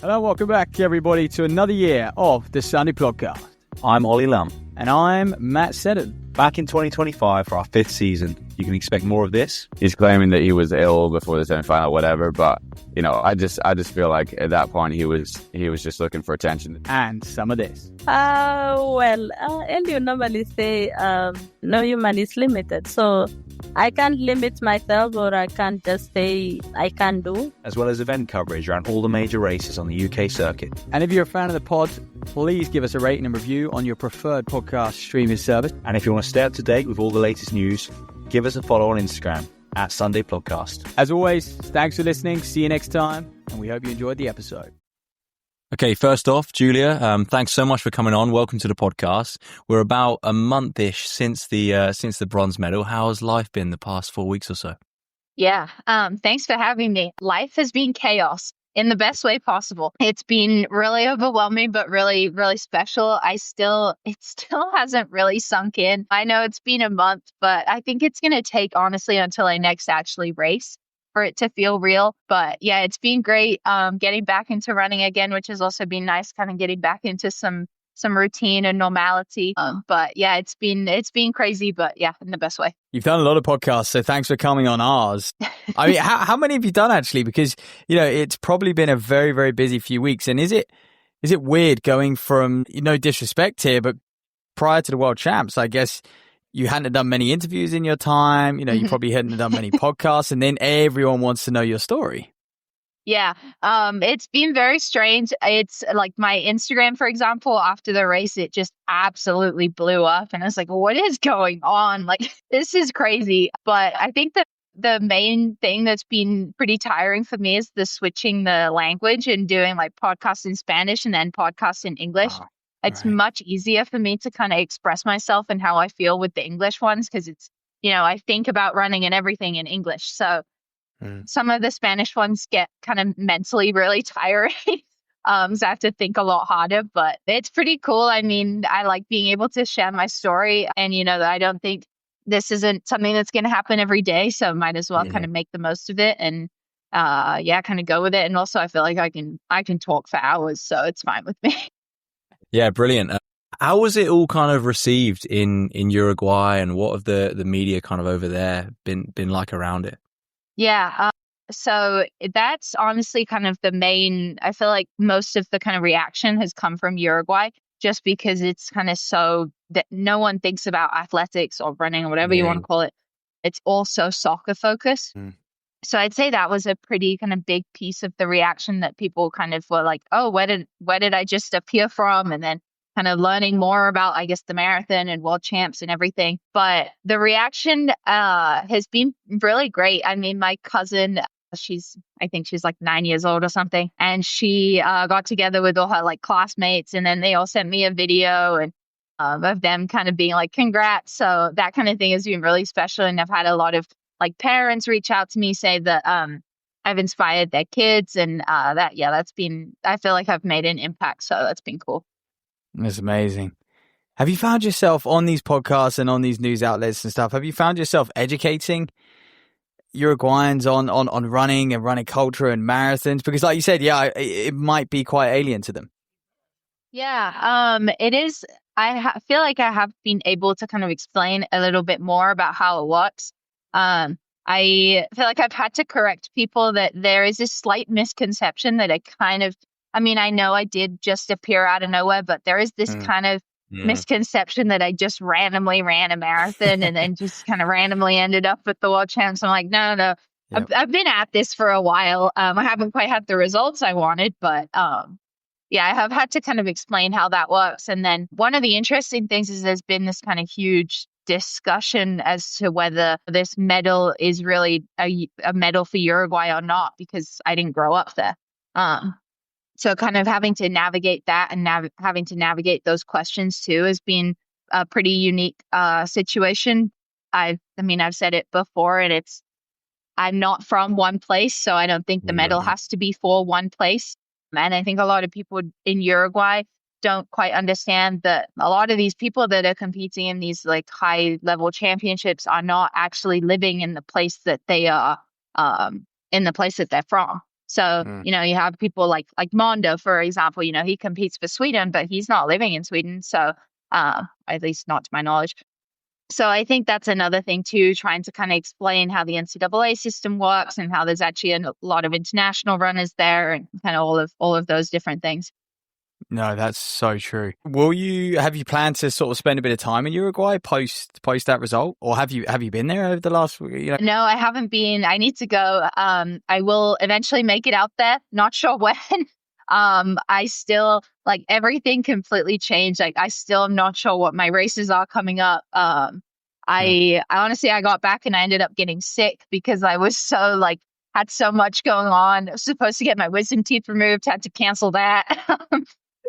Hello, welcome back, everybody, to another year of the Sunday Podcast. I'm Ollie Lum. And I'm Matt Seddon. Back in 2025 for our 5th season. You can expect more of this. He's claiming that he was ill before the semi-final, whatever. But, you know, I just feel like at that point he was just looking for attention. And some of this. Elio normally say, no human is limited. So I can't limit myself, or I can't just say I can do. As well as event coverage around all the major races on the UK circuit. And if you're a fan of the pod, please give us a rating and review on your preferred podcast streaming service. And if you want to stay up to date with all the latest news, give us a follow on Instagram at Sunday Podcast. As always, thanks for listening. See you next time. And we hope you enjoyed the episode. Okay, first off, Julia, thanks so much for coming on. Welcome to the podcast. We're about a month-ish since the bronze medal. How has life been the past 4 weeks or so? Yeah, thanks for having me. Life has been chaos in the best way possible. It's been really overwhelming, but really, really special. It still hasn't really sunk in. I know it's been a month, but I think it's going to take, honestly, until I next actually race for it to feel real. But yeah, it's been great getting back into running again, which has also been nice, kind of getting back into some routine and normality. But yeah, it's been crazy, but yeah, in the best way. You've done a lot of podcasts, so thanks for coming on ours. I mean, how many have you done actually? Because, you know, it's probably been a very, very busy few weeks. And is it weird going from, no disrespect here, but prior to the World Champs, I guess you hadn't done many interviews in your time. You know, you probably hadn't done many podcasts, and then everyone wants to know your story. Yeah, it's been very strange. It's like my Instagram, for example, after the race, it just absolutely blew up. And I was like, what is going on? Like, this is crazy. But I think that the main thing that's been pretty tiring for me is the switching the language and doing like podcasts in Spanish and then podcasts in English. It's much easier for me to kind of express myself and how I feel with the English ones, because it's, I think about running and everything in English. So some of the Spanish ones get kind of mentally really tiring. So I have to think a lot harder, but it's pretty cool. I mean, I like being able to share my story, and that I don't think this isn't something that's going to happen every day. So might as well kind of make the most of it and kind of go with it. And also I feel like I can talk for hours, so it's fine with me. Yeah, brilliant. How was it all kind of received in Uruguay, and what have the media kind of over there been like around it? Yeah. So that's honestly kind of the main, I feel like most of the kind of reaction has come from Uruguay, just because it's kind of so that no one thinks about athletics or running or whatever you want to call it. It's also soccer focused. So I'd say that was a pretty kind of big piece of the reaction, that people kind of were like, oh, where did I just appear from? And then kind of learning more about, I guess, the marathon and world champs and everything. But the reaction has been really great. I mean, my cousin, I think she's like 9 years old or something. And she got together with all her like classmates, and then they all sent me a video and of them kind of being like, congrats. So that kind of thing has been really special. And I've had a lot of like parents reach out to me, say that I've inspired their kids, and that's been, I feel like I've made an impact. So that's been cool. That's amazing. Have you found yourself on these podcasts and on these news outlets and stuff? Have you found yourself educating Uruguayans on running and running culture and marathons? Because like you said, it might be quite alien to them. Yeah, it is. I feel like I have been able to kind of explain a little bit more about how it works. I feel like I've had to correct people that there is a slight misconception that I know I did just appear out of nowhere, but there is this kind of misconception that I just randomly ran a marathon and then just kind of randomly ended up at the World Champs. I'm like, no. Yep. I've been at this for a while. I haven't quite had the results I wanted, but I have had to kind of explain how that works. And then one of the interesting things is there's been this kind of huge discussion as to whether this medal is really a medal for Uruguay or not, because I didn't grow up there. So kind of having to navigate that and having to navigate those questions too has been a pretty unique situation. I've said it before, and I'm not from one place, so I don't think the medal has to be for one place. And I think a lot of people in Uruguay don't quite understand that a lot of these people that are competing in these like high level championships are not actually living in the place that they are, in the place that they're from. So, you know, you have people like Mondo, for example, you know, he competes for Sweden, but he's not living in Sweden. So, at least not to my knowledge. So I think that's another thing too, trying to kind of explain how the NCAA system works and how there's actually a lot of international runners there and kind of all of those different things. No, that's so true. Have you planned to sort of spend a bit of time in Uruguay post that result, or have you been there over the last, you know? No, I haven't been. I need to go. I will eventually make it out there. Not sure when. I still, like, everything completely changed. Like, I still am not sure what my races are coming up. I honestly, I got back and I ended up getting sick because I was so had so much going on. I was supposed to get my wisdom teeth removed, had to cancel that.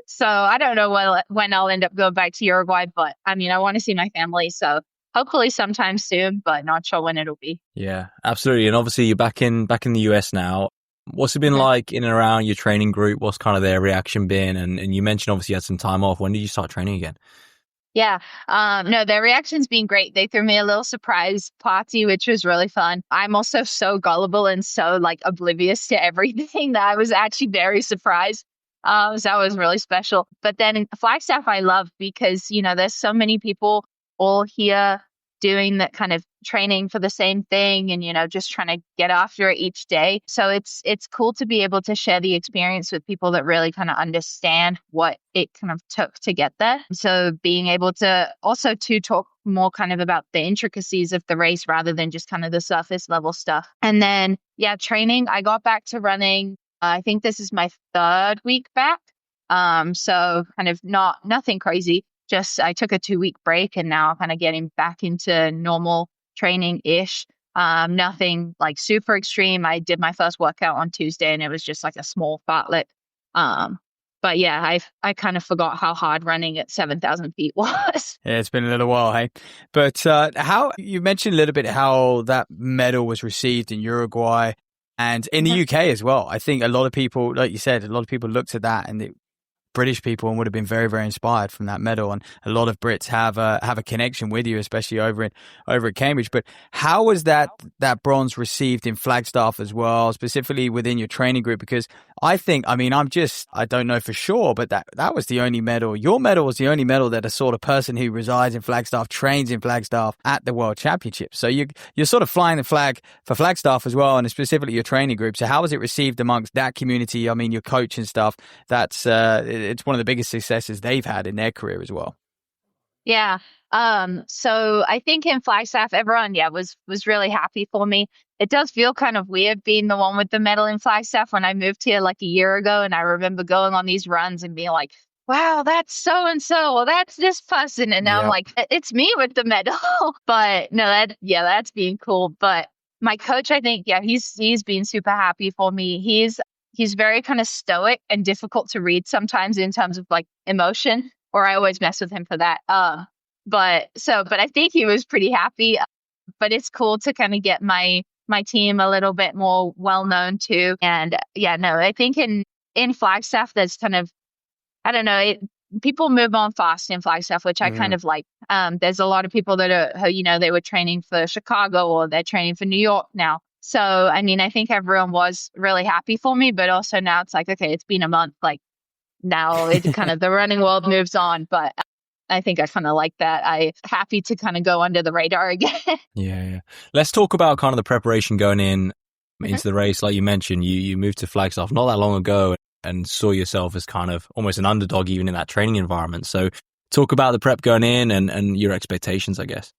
So I don't know when I'll end up going back to Uruguay, but I mean, I want to see my family. So hopefully sometime soon, but not sure when it'll be. Yeah, absolutely. And obviously you're back in the US now. What's it been like in and around your training group? What's kind of their reaction been? And you mentioned obviously you had some time off. When did you start training again? Yeah. No, their reaction's been great. They threw me a little surprise party, which was really fun. I'm also so gullible and so oblivious to everything that I was actually very surprised. So that was really special. But then Flagstaff I love because, you know, there's so many people all here doing that kind of training for the same thing and, you know, just trying to get after it each day. So it's cool to be able to share the experience with people that really kind of understand what it kind of took to get there. So being able to also to talk more kind of about the intricacies of the race rather than just kind of the surface level stuff. And then, yeah, training, I got back to running. I think this is my 3rd week back. So kind of nothing crazy. Just I took a 2-week break and now kind of getting back into normal training-ish. Nothing super extreme. I did my first workout on Tuesday and it was just a small fartlek. But yeah, I kind of forgot how hard running at 7,000 feet was. Yeah, it's been a little while, hey. But how you mentioned a little bit how that medal was received in Uruguay and in the UK as well. I think a lot of people, like you said, a lot of people looked at that and British people and would have been very, very inspired from that medal. And a lot of Brits have a connection with you, especially over at Cambridge. But how was that bronze received in Flagstaff as well, specifically within your training group? Because I think, I mean, I don't know for sure, but that was the only medal. Your medal was the only medal that a sort of person who resides in Flagstaff, trains in Flagstaff at the World Championships. So you're sort of flying the flag for Flagstaff as well, and specifically your training group. So how was it received amongst that community? I mean, your coach and stuff. That's it's one of the biggest successes they've had in their career as well. Yeah. So I think in Flagstaff, everyone, was really happy for me. It does feel kind of weird being the one with the medal in Flagstaff when I moved here a year ago. And I remember going on these runs and being like, wow, that's so-and-so. Well, that's this person. And now I'm like, it's me with the medal. But no, that's being cool. But my coach, I think, he's been super happy for me. He's very kind of stoic and difficult to read sometimes in terms of emotion, or I always mess with him for that. But I think he was pretty happy. But it's cool to kind of get my team a little bit more well known too. And I think in Flagstaff, there's kind of, I don't know, people move on fast in Flagstaff, which I kind of like. There's a lot of people that are, you know, they were training for Chicago or they're training for New York now. So, I mean, I think everyone was really happy for me, but also now it's okay, it's been a month. Now it kind of the running world moves on, but I think I kind of like that. I'm happy to kind of go under the radar again. Yeah. Let's talk about kind of the preparation going into the race. Like you mentioned, you moved to Flagstaff not that long ago and saw yourself as kind of almost an underdog even in that training environment. So talk about the prep going in and your expectations, I guess.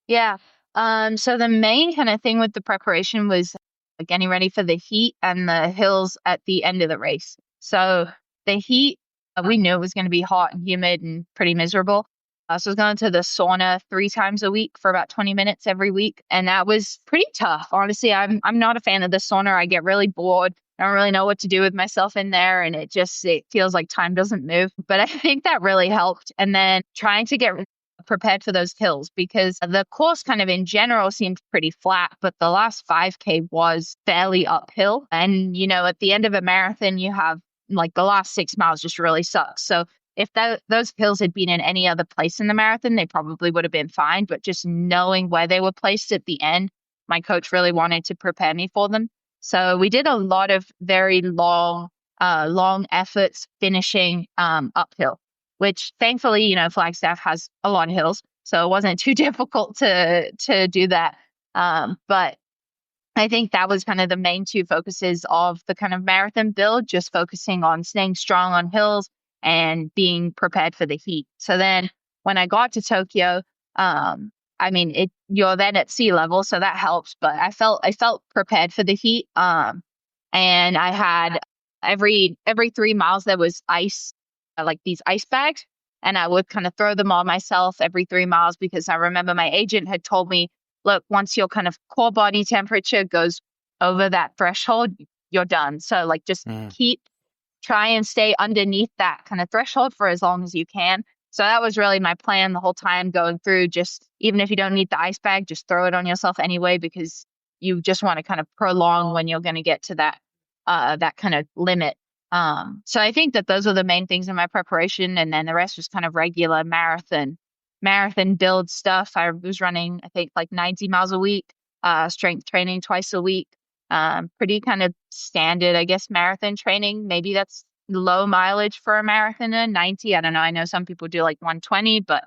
Yeah. So the main kind of thing with the preparation was getting ready for the heat and the hills at the end of the race. So the heat, we knew it was going to be hot and humid and pretty miserable. So I was going to the sauna 3 times a week for about 20 minutes every week. And that was pretty tough. Honestly, I'm not a fan of the sauna. I get really bored. I don't really know what to do with myself in there. And it feels like time doesn't move. But I think that really helped. And then trying to get prepared for those hills, because the course kind of in general seemed pretty flat, but the last 5K was fairly uphill. And, you know, at the end of a marathon, you have the last 6 miles just really sucks. So if those hills had been in any other place in the marathon, they probably would have been fine. But just knowing where they were placed at the end, my coach really wanted to prepare me for them. So we did a lot of very long efforts finishing uphill, which thankfully, Flagstaff has a lot of hills, so it wasn't too difficult to do that. But I think that was kind of the main two focuses of the kind of marathon build, just focusing on staying strong on hills and being prepared for the heat. So then when I got to Tokyo, you're then at sea level, so that helps, but I felt prepared for the heat. And I had every 3 miles there was ice, like these ice bags, and I would kind of throw them on myself every 3 miles, because I remember my agent had told me, look, once your kind of core body temperature goes over that threshold, you're done. So like just try and stay underneath that kind of threshold for as long as you can. So that was really my plan the whole time going through. Just even if you don't need the ice bag, just throw it on yourself anyway, because you just want to kind of prolong when you're going to get to that kind of limit. So I think that those are the main things in my preparation, and then the rest was kind of regular marathon build stuff. I was running, I think, like 90 miles a week, strength training twice a week, pretty kind of standard, I guess, marathon training. Maybe that's low mileage for a marathoner, 90. I don't know. I know some people do like 120, but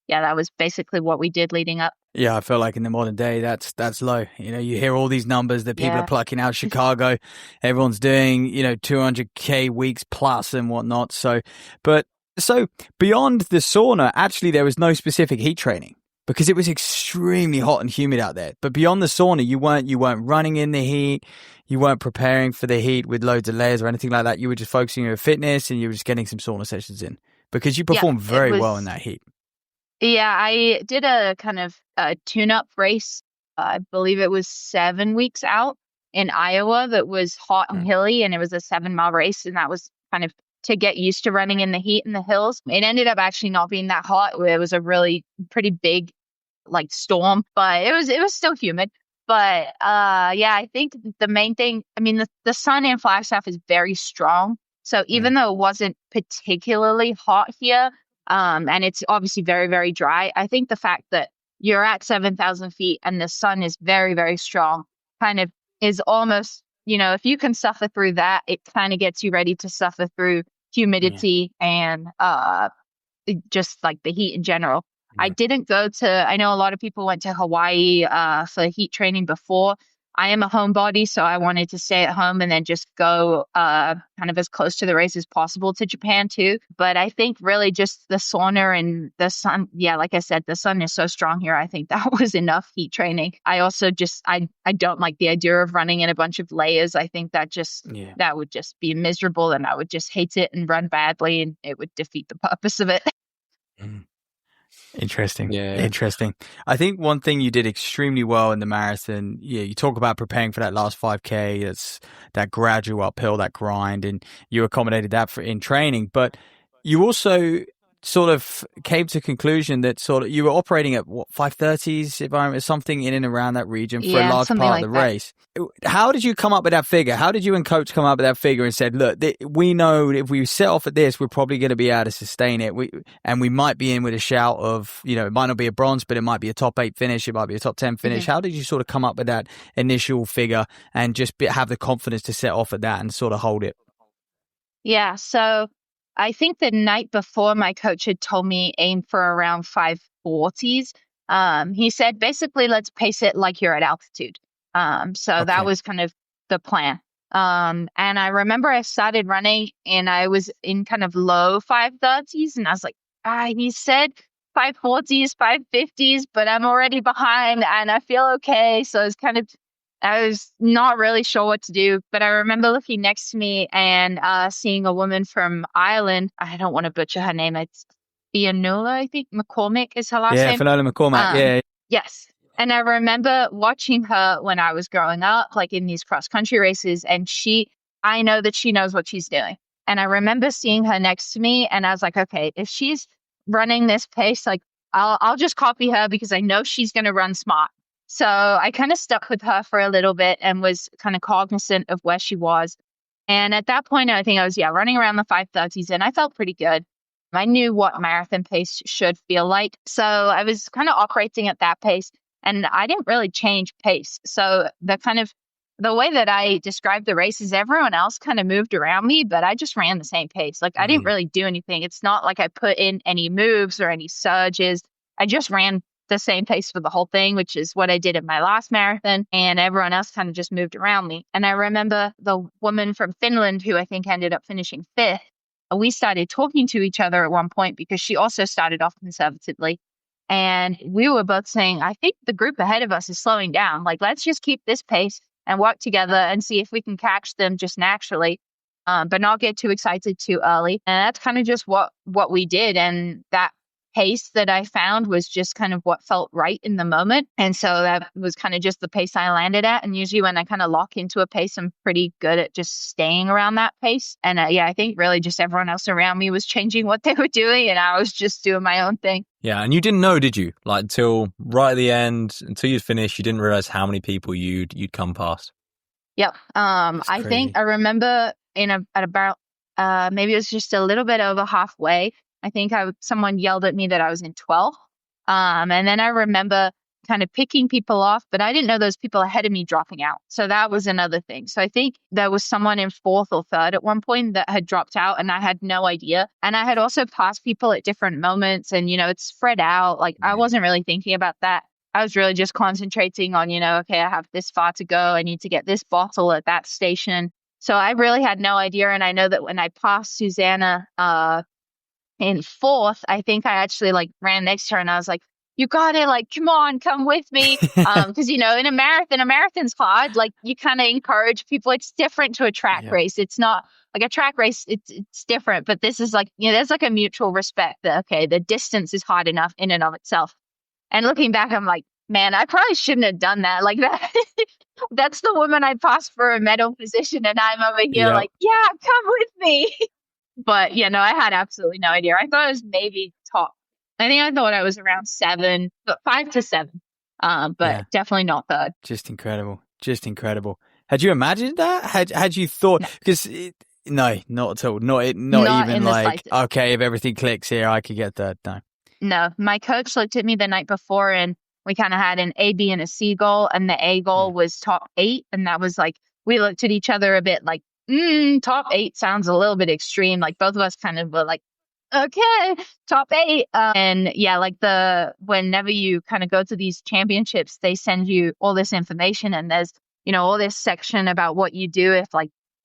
yeah, that was basically what we did leading up. Yeah, I feel like in the modern day, that's low. You hear all these numbers that people are plucking out. Chicago, everyone's doing, 200K weeks plus and whatnot. So beyond the sauna, actually, there was no specific heat training because it was extremely hot and humid out there. But beyond the sauna, you weren't running in the heat. You weren't preparing for the heat with loads of layers or anything like that. You were just focusing on your fitness, and you were just getting some sauna sessions in because you performed very well in that heat. Yeah, I did a kind of tune-up race. I believe it was 7 weeks out in Iowa that was hot and hilly, and it was a 7-mile race, and that was kind of to get used to running in the heat in the hills. It ended up actually not being that hot. It was a really pretty big like storm, but it was still humid. But I think the main thing, the sun in Flagstaff is very strong. So even though it wasn't particularly hot here, and it's obviously very, very dry, I think the fact that you're at 7,000 feet and the sun is very, very strong kind of is almost, if you can suffer through that, it kind of gets you ready to suffer through humidity and just like the heat in general. I didn't go to, I know a lot of people went to Hawaii for heat training before. I am a homebody, so I wanted to stay at home and then just go kind of as close to the race as possible to Japan too. But I think really just the sauna and the sun, like I said, the sun is so strong here. I think that was enough heat training. I also just, I don't like the idea of running in a bunch of layers. I think that that would just be miserable, and I would just hate it and run badly, and it would defeat the purpose of it. Interesting. Interesting. I think one thing you did extremely well in the marathon, you talk about preparing for that last 5K, that's that gradual uphill, that grind, and you accommodated that in training, but you also sort of came to conclusion that sort of you were operating at 5:30s, if I remember, something in and around that region for a large part of the race. How did you come up with that figure? How did you and coach come up with that figure and said, look, we know if we set off at this, we're probably going to be able to sustain it. We might be in with a shout of, it might not be a bronze, but it might be a top 8 finish. It might be a top 10 finish. How did you sort of come up with that initial figure and just have the confidence to set off at that and sort of hold it? Yeah. So I think the night before, my coach had told me aim for around 540s. He said, basically, let's pace it like you're at altitude. That was kind of the plan. And I remember I started running and I was in kind of low 530s, and I was like, he said 540s, 550s, but I'm already behind and I feel okay. So I was not really sure what to do, but I remember looking next to me and seeing a woman from Ireland. I don't want to butcher her name. It's Fionnuala, I think. McCormick is her last name. Yeah, Fionnuala McCormick, Yes. And I remember watching her when I was growing up, like in these cross-country races, and I know that she knows what she's doing. And I remember seeing her next to me, and I was like, okay, if she's running this pace, like I'll just copy her because I know she's going to run smart. So I kind of stuck with her for a little bit and was kind of cognizant of where she was. And at that point, I think I was, running around the 530s, and I felt pretty good. I knew what marathon pace should feel like. So I was kind of operating at that pace, and I didn't really change pace. So the kind of the way that I described the race is everyone else kind of moved around me, but I just ran the same pace. Like I didn't really do anything. It's not like I put in any moves or any surges. I just ran the same pace for the whole thing, which is what I did in my last marathon. And everyone else kind of just moved around me. And I remember the woman from Finland, who I think ended up finishing 5th, we started talking to each other at one point because she also started off conservatively. And we were both saying, I think the group ahead of us is slowing down. Like, let's just keep this pace and work together and see if we can catch them just naturally, but not get too excited too early. And that's kind of just what we did. And that pace that I found was just kind of what felt right in the moment. And so that was kind of just the pace I landed at. And usually when I kind of lock into a pace, I'm pretty good at just staying around that pace. And I think really just everyone else around me was changing what they were doing, and I was just doing my own thing. Yeah, and you didn't know, did you? Like until right at the end, until you'd finished, you didn't realize how many people you'd come past. Yep. I think I remember at about maybe it was just a little bit over halfway. I think someone yelled at me that I was in 12th. And then I remember kind of picking people off, but I didn't know those people ahead of me dropping out. So that was another thing. So I think there was someone in 4th or 3rd at one point that had dropped out, and I had no idea. And I had also passed people at different moments, and, it's spread out. Like I wasn't really thinking about that. I was really just concentrating on, okay, I have this far to go. I need to get this bottle at that station. So I really had no idea. And I know that when I passed Susanna, in 4th, I think I actually ran next to her and I was like, you got it. Like, come on, come with me. Cause in a marathon's hard. Like you kind of encourage people. It's different to a track race. It's not like a track race. It's different, but this is there's a mutual respect that, okay, the distance is hard enough in and of itself. And looking back, I'm like, man, I probably shouldn't have done that. Like that, that's the woman I passed for a medal position. And I'm over here yeah, come with me. But, I had absolutely no idea. I thought it was maybe top. I think I thought I was around 7, but 5 to 7. But definitely not 3rd. Just incredible. Just incredible. Had you imagined that? Had you thought? Because no, not at all. Not even like, okay, if everything clicks here, I could get 3rd. No. No, my coach looked at me the night before, and we kind of had an A, B, and a C goal, and the A goal was top 8, and that was we looked at each other a bit like, top 8 sounds a little bit extreme. Like both of us kind of were like, okay, top 8. And whenever you kind of go to these championships, they send you all this information, and there's, all this section about what you do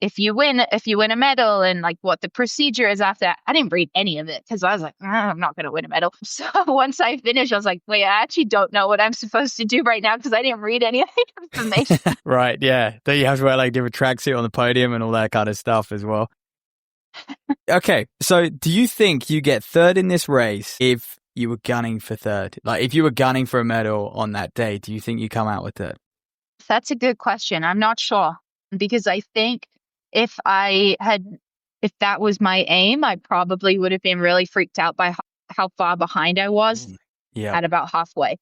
if you win a medal, and what the procedure is after that. I didn't read any of it because I was like, I'm not going to win a medal. So once I finished, I was like, wait, I actually don't know what I'm supposed to do right now because I didn't read any of the information. Right. Yeah. Then you have to wear different tracksuit on the podium and all that kind of stuff as well. Okay. So do you think you get 3rd in this race if you were gunning for 3rd? Like if you were gunning for a medal on that day, do you think you come out with 3rd? That's a good question. I'm not sure, because I think if that was my aim, I probably would have been really freaked out by how far behind I was at about halfway.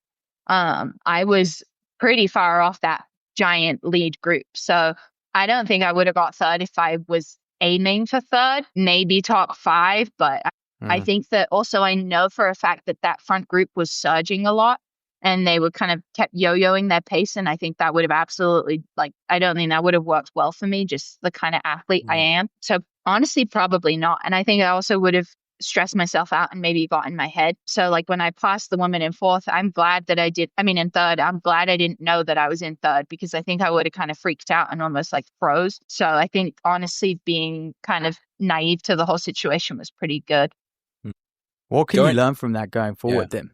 I was pretty far off that giant lead group. So I don't think I would have got 3rd if I was aiming for 3rd, maybe top 5. But I think that also I know for a fact that front group was surging a lot. And they would kind of kept yo-yoing their pace. And I think that would have absolutely, I don't think that would have worked well for me, just the kind of athlete I am. So honestly, probably not. And I think I also would have stressed myself out and maybe got in my head. So when I passed the woman in 4th, I'm glad that in 3rd, I'm glad I didn't know that I was in 3rd, because I think I would have kind of freaked out and almost froze. So I think honestly, being kind of naive to the whole situation was pretty good. What can you learn from that going forward then?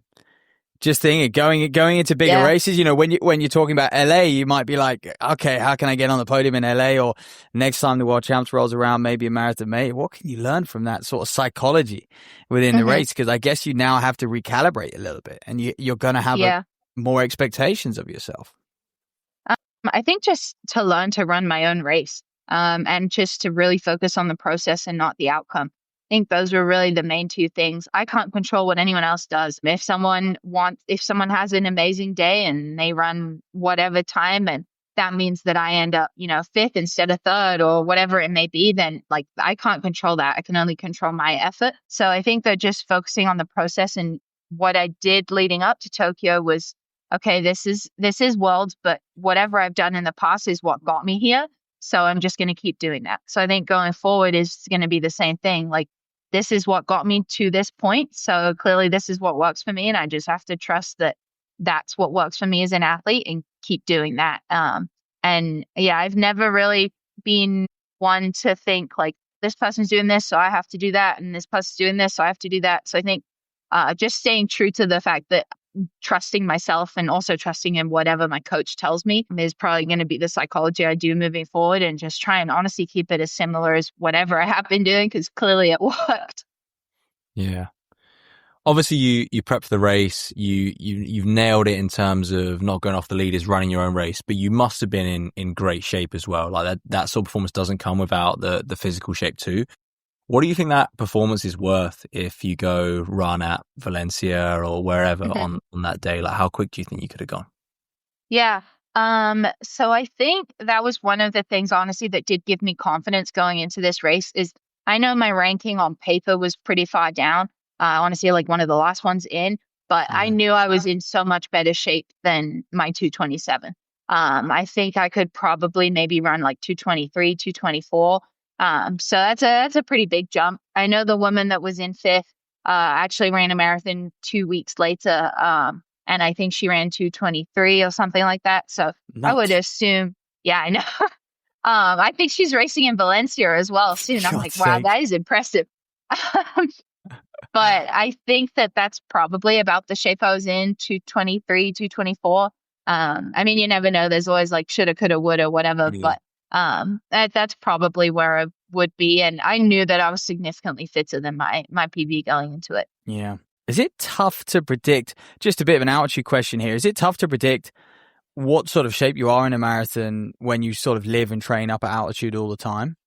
Just thinking, going into bigger races, when you're talking about LA, you might be like, okay, how can I get on the podium in LA? Or next time the World Champs rolls around, maybe a marathon May. What can you learn from that sort of psychology within the race? Because I guess you now have to recalibrate a little bit, and you're going to have more expectations of yourself. I think just to learn to run my own race, and just to really focus on the process and not the outcome. I think those were really the main 2 things. I can't control what anyone else does. If someone has an amazing day and they run whatever time, and that means that I end up, 5th instead of 3rd or whatever it may be, then I can't control that. I can only control my effort. So I think that just focusing on the process, and what I did leading up to Tokyo was okay, this is worlds, but whatever I've done in the past is what got me here. So I'm just going to keep doing that. So I think going forward is going to be the same thing. Like, this is what got me to this point. So clearly this is what works for me. And I just have to trust that that's what works for me as an athlete and keep doing that. And yeah, I've never really been one to think like, this person's doing this, so I have to do that. And this person's doing this, so I have to do that. So I think just staying true to the fact that trusting myself and also trusting in whatever my coach tells me is probably going to be the psychology I do moving forward, and just try and honestly keep it as similar as whatever I have been doing, because clearly it worked. Yeah. Obviously, you prep for the race. You've nailed it in terms of not going off the leaders, running your own race. But you must have been in great shape as well. Like that sort of performance doesn't come without the physical shape too. What do you think that performance is worth if you go run at Valencia or wherever on that day? Like, how quick do you think you could have gone? Yeah. So I think that was one of the things, honestly, that did give me confidence going into this race. Is I know my ranking on paper was pretty far down. Honestly, like one of the last ones in, but I knew I was in so much better shape than my 227. I think I could probably maybe run like 223, 224. So that's a pretty big jump. I know the woman that was in fifth actually ran a marathon 2 weeks later, and I think she ran 223 or something like that. So I would assume, yeah, I know. I think she's racing in Valencia as well soon. I'm like, wow, that is impressive. But I think that that's probably about the shape I was in, 223, 224. I mean, you never know. There's always like shoulda, coulda, woulda, whatever. Yeah. But that's probably where I would be. And I knew that I was significantly fitter than my PB going into it. Yeah. Is it tough to predict, just a bit of an altitude question here, is it tough to predict what sort of shape you are in a marathon when you sort of live and train up at altitude all the time?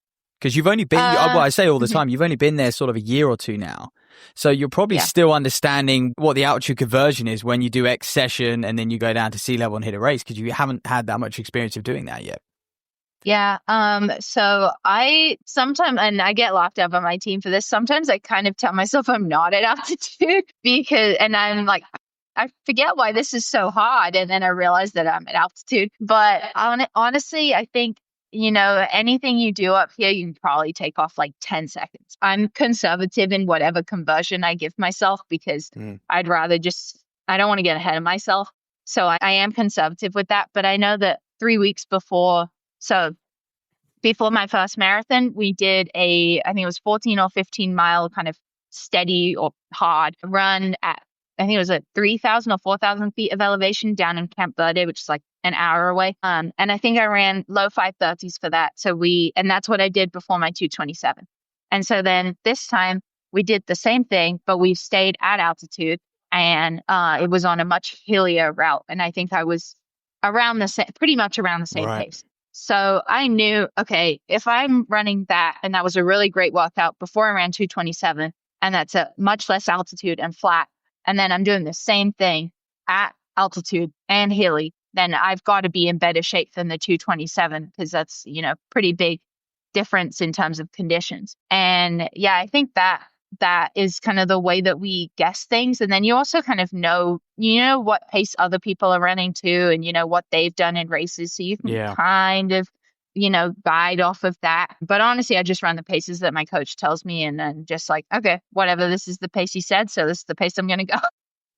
Because you've only been, well, I say all the time, you've only been there sort of a year or two now. So you're probably still understanding what the altitude conversion is when you do X session and then you go down to sea level and hit a race, because you haven't had that much experience of doing that yet. Yeah. So I sometimes, and I get laughed at by my team for this, sometimes I kind of tell myself I'm not at altitude and I'm like, I forget why this is so hard. And then I realize that I'm at altitude. But honestly, I think, anything you do up here, you can probably take off like 10 seconds. I'm conservative in whatever conversion I give myself, because I'd rather I don't want to get ahead of myself. So I am conservative with that. But I know that 3 weeks before my first marathon, we did I think it was 14 or 15 mile kind of steady or hard run at, I think it was at 3,000 or 4,000 feet of elevation down in Camp Verde, which is like an hour away. And I think I ran low 530s for that. And that's what I did before my 227. And so then this time we did the same thing, but we stayed at altitude, and it was on a much hillier route. And I think I was pretty much around the same pace. So I knew, okay, if I'm running that, and that was a really great workout before I ran 227, and that's a much less altitude and flat, and then I'm doing the same thing at altitude and hilly, then I've got to be in better shape than the 227, because that's, pretty big difference in terms of conditions. And yeah, I think that is kind of the way that we guess things. And then you also kind of know what pace other people are running to, and what they've done in races. So you can kind of, guide off of that. But honestly, I just run the paces that my coach tells me, and then just like, okay, whatever, this is the pace he said, so this is the pace I'm going to go.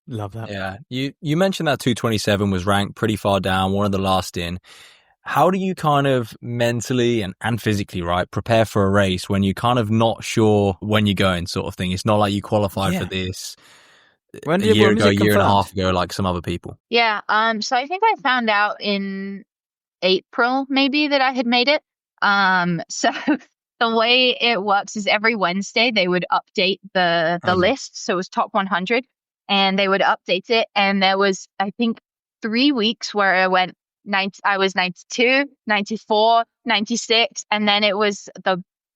Love that. Yeah. You mentioned that 227 was ranked pretty far down, one of the last in. How do you kind of mentally and physically, prepare for a race when you're kind of not sure when you're going, sort of thing? It's not like you qualified for this a year and a half ago, like some other people. Yeah. So I think I found out in April maybe that I had made it. So the way it works is every Wednesday they would update the list. So it was top 100, and they would update it. And there was, I think, 3 weeks where I went I was 92, 94, 96. And then it was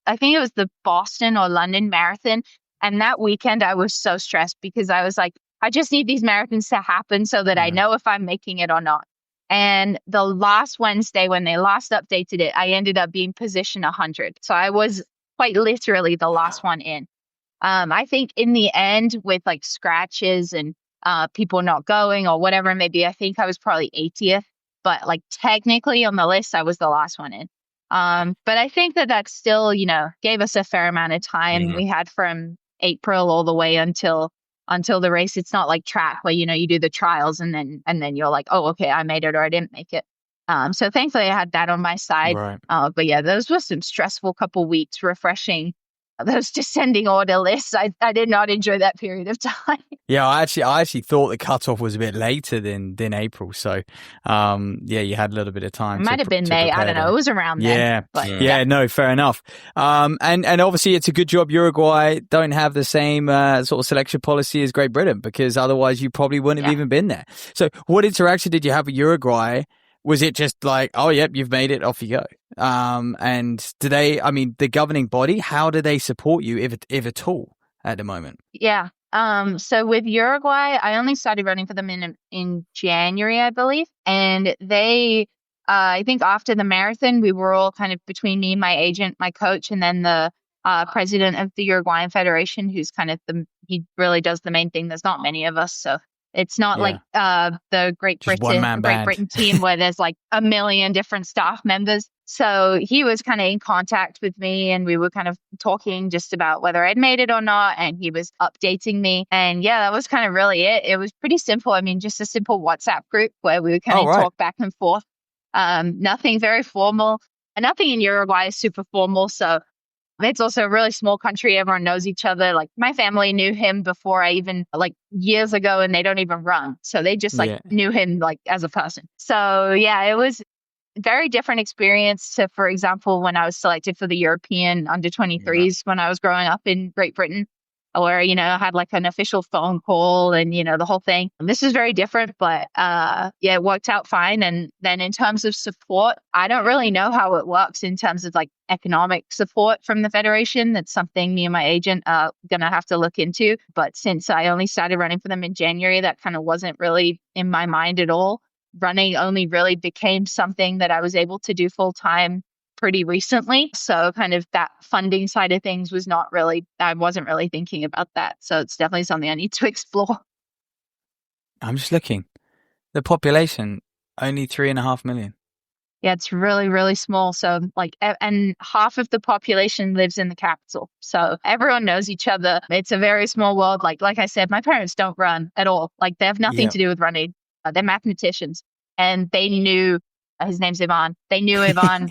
I think it was the Boston or London marathon. And that weekend I was so stressed, because I was like, I just need these marathons to happen so that I know if I'm making it or not. And the last Wednesday, when they last updated it, I ended up being position 100. So I was quite literally the last one in. I think in the end, with like scratches and people not going or whatever it may be. I think I was probably 80th, but like technically on the list, I was the last one in. But I think that still, gave us a fair amount of time. We had from April all the way until the race. It's not like track where, you do the trials and then you're like, oh, okay, I made it or I didn't make it. So thankfully I had that on my side. Right. But yeah, those were some stressful couple weeks refreshing those descending order lists. I did not enjoy that period of time. Yeah, I actually thought the cutoff was a bit later than April. So, you had a little bit of time. It might have been May. I don't know. It was around then. Yeah. But yeah. No, fair enough. And obviously it's a good job Uruguay don't have the same sort of selection policy as Great Britain, because otherwise you probably wouldn't have even been there. So what interaction did you have with Uruguay? Was it just like, oh, yep, you've made it, off you go? And do they, the governing body, how do they support you, if at all, at the moment? Yeah. So with Uruguay, I only started running for them in January, I believe. And they, I think after the marathon, we were all kind of between me, my agent, my coach, and then the president of the Uruguayan Federation, who's kind of he really does the main thing. There's not many of us, so it's not like the Great Britain team where there's like a million different staff members. So he was kind of in contact with me and we were kind of talking just about whether I'd made it or not. And he was updating me. And yeah, that was kind of really it. It was pretty simple. Just a simple WhatsApp group where we would kind of talk back and forth. Nothing very formal. And nothing in Uruguay is super formal. So it's also a really small country. Everyone knows each other. Like my family knew him before I even years ago, and they don't even run. So they just knew him as a person. So yeah, it was a very different experience to, for example, when I was selected for the European under 23s when I was growing up in Great Britain, where, I had like an official phone call and, the whole thing. This is very different, but it worked out fine. And then in terms of support, I don't really know how it works in terms of like economic support from the federation. That's something me and my agent are going to have to look into. But since I only started running for them in January, that kind of wasn't really in my mind at all. Running only really became something that I was able to do full time pretty recently. So kind of that funding side of things I wasn't really thinking about that. So it's definitely something I need to explore. I'm just looking. The population, only 3.5 million. Yeah, it's really, really small. So and half of the population lives in the capital. So everyone knows each other. It's a very small world. Like I said, my parents don't run at all. They have nothing to do with running. They're mathematicians. And they knew, his name's Ivan. They knew Ivan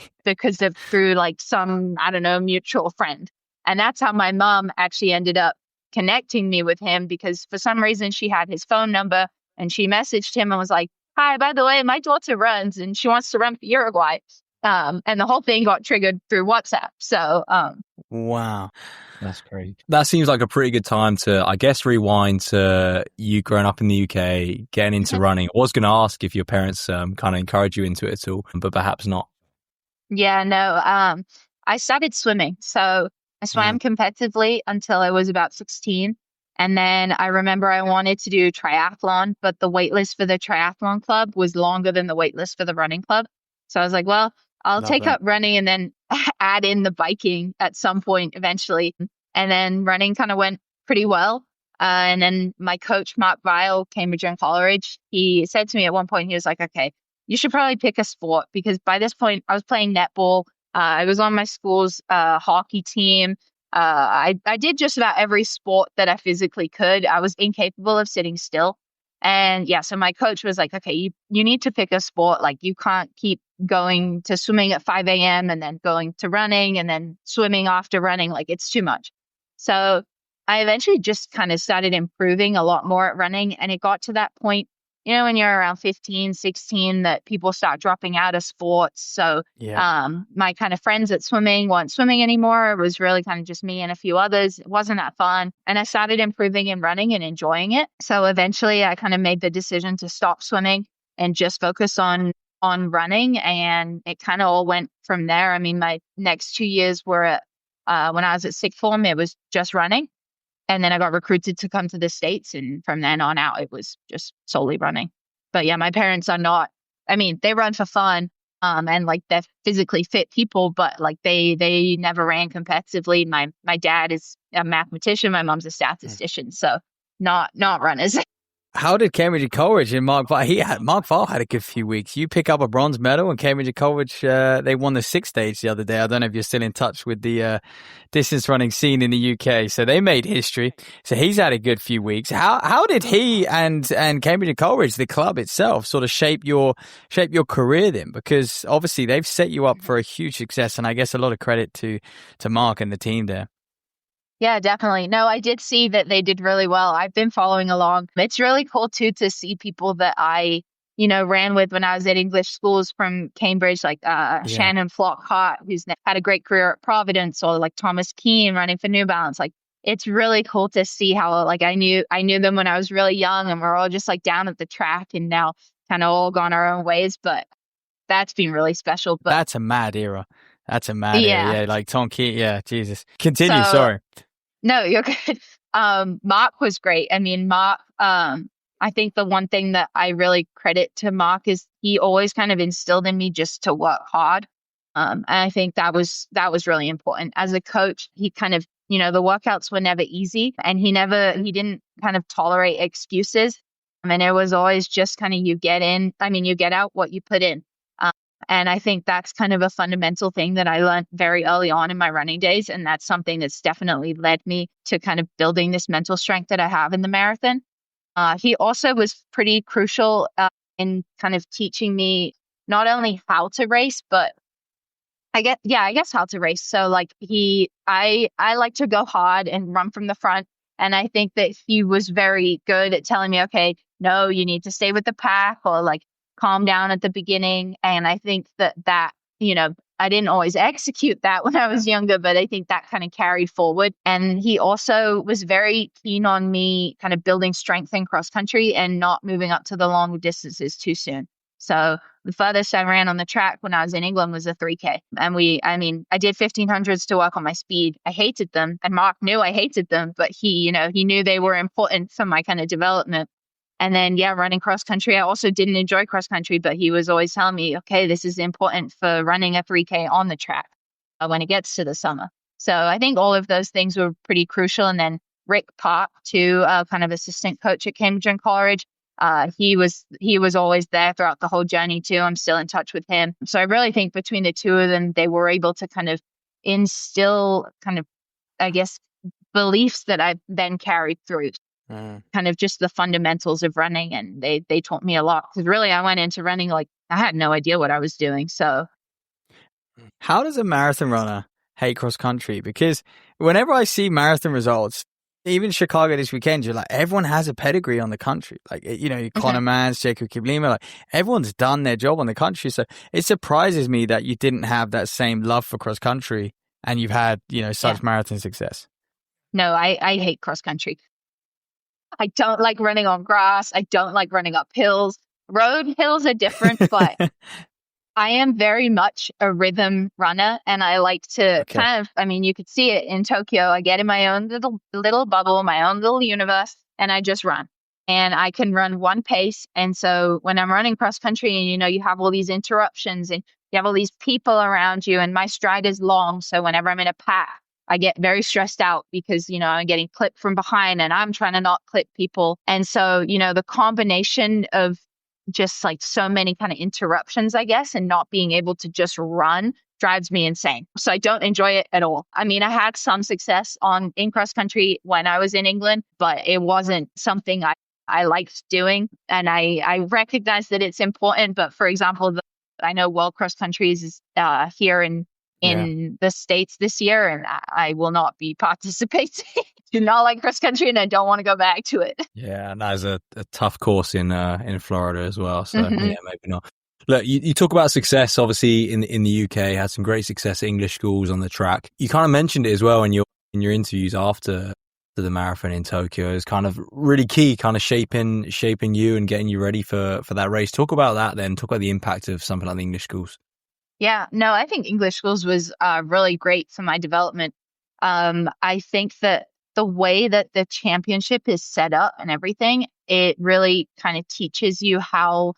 through some, I don't know, mutual friend. And that's how my mom actually ended up connecting me with him, because for some reason she had his phone number and she messaged him and was like, hi, by the way, my daughter runs and she wants to run for Uruguay. And the whole thing got triggered through WhatsApp. So, wow. That's crazy. That seems like a pretty good time to, I guess, rewind to you growing up in the UK, getting into running. I was going to ask if your parents kind of encouraged you into it at all, but perhaps not. Yeah, no. I started swimming. So I swam competitively until I was about 16. And then I remember I wanted to do triathlon, but the waitlist for the triathlon club was longer than the waitlist for the running club. So I was like, well, I'll take up running and then add in the biking at some point eventually. And then running kind of went pretty well. And then my coach, Mark Weil, Cambridge and Coleridge, he said to me at one point, he was like, okay, you should probably pick a sport, because by this point I was playing netball. I was on my school's hockey team. I did just about every sport that I physically could. I was incapable of sitting still. And yeah, so my coach was like, okay, you need to pick a sport. You can't keep going to swimming at 5 a.m. and then going to running and then swimming after running. It's too much. So I eventually just kind of started improving a lot more at running. And it got to that point, when you're around 15, 16, that people start dropping out of sports. So my kind of friends at swimming weren't swimming anymore. It was really kind of just me and a few others. It wasn't that fun. And I started improving in running and enjoying it. So eventually I kind of made the decision to stop swimming and just focus on running. And it kind of all went from there. My next 2 years were when I was at sixth form, it was just running. And then I got recruited to come to the States. And from then on out, it was just solely running. But yeah, my parents are not, they run for fun. And they're physically fit people, but they never ran competitively. My dad is a mathematician. My mom's a statistician. So not runners. how did Cambridge and Coleridge and Mark Vahl had a good few weeks. You pick up a bronze medal, and Cambridge and Coleridge, they won the 6th stage the other day. I don't know if you're still in touch with the distance running scene in the UK. So they made history. So he's had a good few weeks. How did he and Cambridge and Coleridge, the club itself, sort of shape your career then? Because obviously they've set you up for a huge success, and I guess a lot of credit to Mark and the team there. Yeah, definitely. No, I did see that they did really well. I've been following along. It's really cool too to see people that I, ran with when I was at English schools from Cambridge, like Shannon Flockhart, who's had a great career at Providence, or like Thomas Keane running for New Balance. Like, it's really cool to see how like I knew them when I was really young, and we're all just like down at the track, and now kind of all gone our own ways. But that's been really special. But that's a mad era. Era. Yeah, like Tom Keane. Yeah, Jesus. Continue. Sorry. No, you're good. Mark was great. I mean, Mark, I think the one thing that I really credit to Mark is he always kind of instilled in me just to work hard. And I think that was really important. As a coach, he kind of, the workouts were never easy, and he didn't kind of tolerate excuses. I mean, it was always just kind of you get out what you put in. And I think that's kind of a fundamental thing that I learned very early on in my running days. And that's something that's definitely led me to kind of building this mental strength that I have in the marathon. He also was pretty crucial in kind of teaching me not only how to race, but I guess how to race. So like I like to go hard and run from the front. And I think that he was very good at telling me, okay, no, you need to stay with the pack, or like, calm down at the beginning. And I think that I didn't always execute that when I was younger, but I think that kind of carried forward. And he also was very keen on me kind of building strength in cross country and not moving up to the long distances too soon. So the furthest I ran on the track when I was in England was a 3K. And I did 1500s to work on my speed. I hated them, and Mark knew I hated them, but he knew they were important for my kind of development. And then, running cross country. I also didn't enjoy cross country, but he was always telling me, okay, this is important for running a 3K on the track when it gets to the summer. So I think all of those things were pretty crucial. And then Rick Park, too, kind of assistant coach at Cambridge and Coleridge. He was always there throughout the whole journey, too. I'm still in touch with him. So I really think between the two of them, they were able to kind of instill kind of, I guess, beliefs that I've then carried through. Kind of just the fundamentals of running, and they taught me a lot, because really I went into running like I had no idea what I was doing. So how does a marathon runner hate cross country? Because whenever I see marathon results, even Chicago this weekend, you're like, everyone has a pedigree on the country. Like, Conor Mans, Jacob Kiplima, like everyone's done their job on the country. So it surprises me that you didn't have that same love for cross country, and you've had such marathon success. No, I hate cross country. I don't like running on grass. I don't like running up hills. Road hills are different, but I am very much a rhythm runner, and I like to you could see it in Tokyo. I get in my own little bubble, my own little universe, and I just run. And I can run one pace. And so when I'm running cross country, and you have all these interruptions, and you have all these people around you, and my stride is long. So whenever I'm in a pack, I get very stressed out because, I'm getting clipped from behind, and I'm trying to not clip people. And so, the combination of just like so many kind of interruptions, I guess, and not being able to just run drives me insane. So I don't enjoy it at all. I mean, I had some success in cross country when I was in England, but it wasn't something I liked doing. And I recognize that it's important. But for example, I know World Cross Country is here in the States this year, and I will not be participating. Do not like cross country, and I don't want to go back to it. Yeah, and that is a tough course in Florida as well. So maybe not. Look, you talk about success, obviously in the UK, had some great success at English schools on the track. You kind of mentioned it as well in your interviews after the marathon in Tokyo. Is kind of really key, kind of shaping you and getting you ready for that race. Talk about that then. Talk about the impact of something like the English schools. Yeah, no, I think English schools was really great for my development. I think that the way that the championship is set up and everything, it really kind of teaches you how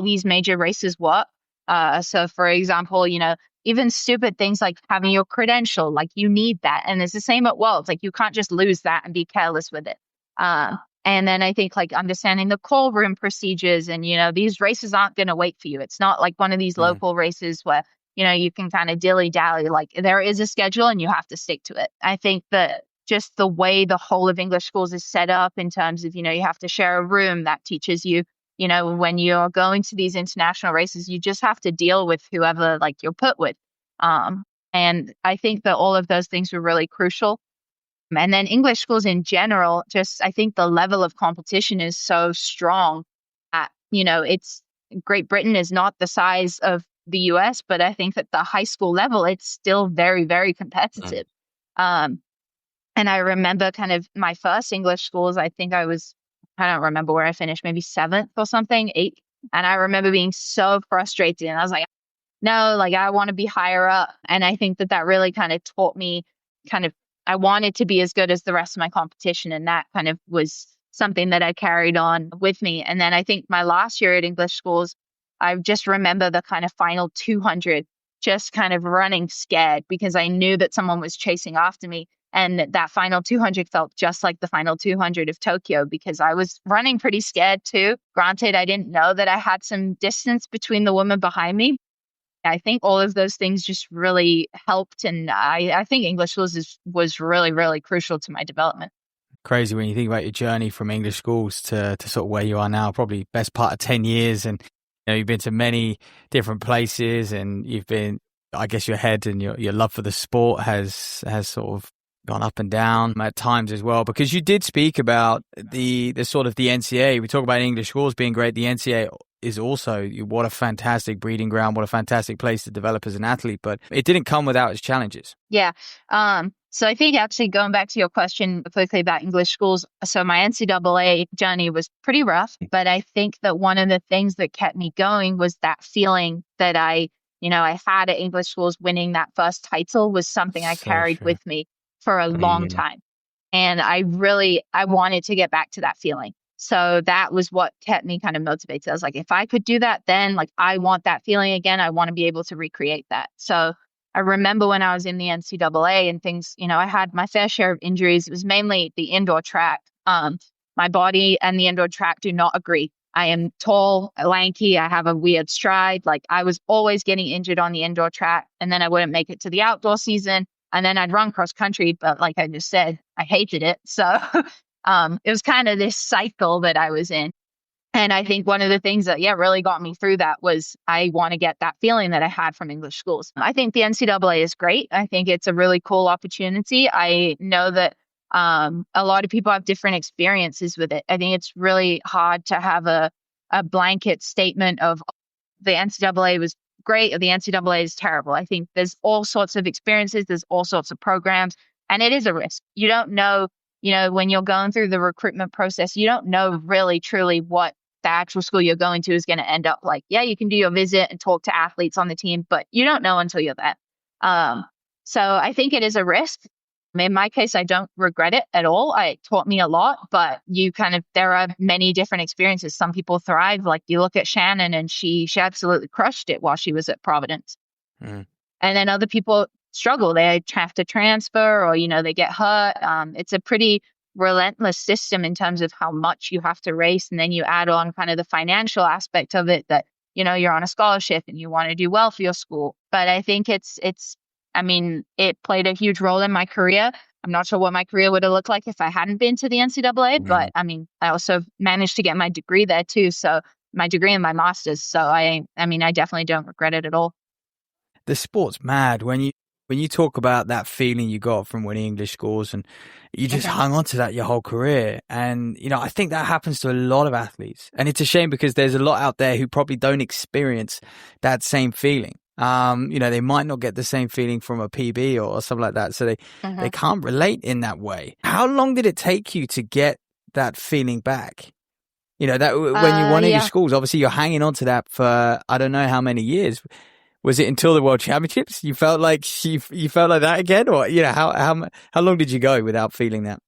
these major races work. So for example, even stupid things like having your credential, like you need that. And it's the same at Worlds. Like you can't just lose that and be careless with it. And then I think like understanding the call room procedures and, these races aren't going to wait for you. It's not like one of these local races where, you can kind of dilly dally. Like there is a schedule and you have to stick to it. I think that just the way the whole of English schools is set up in terms of, you have to share a room that teaches you, when you're going to these international races, you just have to deal with whoever like you're put with. And I think that all of those things were really crucial. And then English schools in general, just I think the level of competition is so strong that, it's Great Britain is not the size of the US, but I think at the high school level, it's still very, very competitive. And I remember kind of my first English schools, I don't remember where I finished, maybe 7th or something, 8th. And I remember being so frustrated. And I was like, no, like I want to be higher up. And I think that really kind of taught me I wanted to be as good as the rest of my competition. And that kind of was something that I carried on with me. And then I think my last year at English schools, I just remember the kind of final 200, just kind of running scared because I knew that someone was chasing after me. And that final 200 felt just like the final 200 of Tokyo because I was running pretty scared too. Granted, I didn't know that I had some distance between the women behind me. I think all of those things just really helped. And I think English schools was really, really crucial to my development. Crazy when you think about your journey from English schools to sort of where you are now, probably best part of 10 years. And you've been to many different places and you've been, I guess your head and your love for the sport has sort of gone up and down at times as well, because you did speak about the sort of the NCAA. We talk about English schools being great. The NCAA is also, what a fantastic breeding ground, what a fantastic place to develop as an athlete, but it didn't come without its challenges. Yeah. So I think actually going back to your question quickly about English schools, so my NCAA journey was pretty rough, but I think that one of the things that kept me going was that feeling that I had at English schools. Winning that first title was something I carried with me for a long time. And I wanted to get back to that feeling. So that was what kept me kind of motivated. I was like, if I could do that, then like, I want that feeling again. I want to be able to recreate that. So I remember when I was in the NCAA and things, I had my fair share of injuries. It was mainly the indoor track. My body and the indoor track do not agree. I am tall, lanky. I have a weird stride. Like I was always getting injured on the indoor track, and then I wouldn't make it to the outdoor season. And then I'd run cross country, but like I just said, I hated it. So it was kind of this cycle that I was in. And I think one of the things that, really got me through that was I want to get that feeling that I had from English schools. I think the NCAA is great. I think it's a really cool opportunity. I know that a lot of people have different experiences with it. I think it's really hard to have a blanket statement of the NCAA was great or the NCAA is terrible. I think there's all sorts of experiences, there's all sorts of programs, and it is a risk. You don't know, when you're going through the recruitment process, you don't know really truly what the actual school you're going to is going to end up like. Yeah, you can do your visit and talk to athletes on the team, but you don't know until you're there. So I think it is a risk. In my case, I don't regret it at all. It taught me a lot, but there are many different experiences. Some people thrive. Like you look at Shannon and she absolutely crushed it while she was at Providence. And then other people struggle. They have to transfer or, they get hurt. It's a pretty relentless system in terms of how much you have to race. And then you add on kind of the financial aspect of it that, you're on a scholarship and you want to do well for your school. But I think it played a huge role in my career. I'm not sure what my career would have looked like if I hadn't been to the NCAA, but I also managed to get my degree there too. So my degree and my master's. So I definitely don't regret it at all. The sport's mad when you talk about that feeling you got from winning English schools and you just hung on to that your whole career. And, I think that happens to a lot of athletes. And it's a shame because there's a lot out there who probably don't experience that same feeling. They might not get the same feeling from a PB or something like that. So they can't relate in that way. How long did it take you to get that feeling back? When you won English schools, obviously you're hanging on to that for, I don't know how many years. Was it until the World Championships you felt like you felt like that again, or how long did you go without feeling that?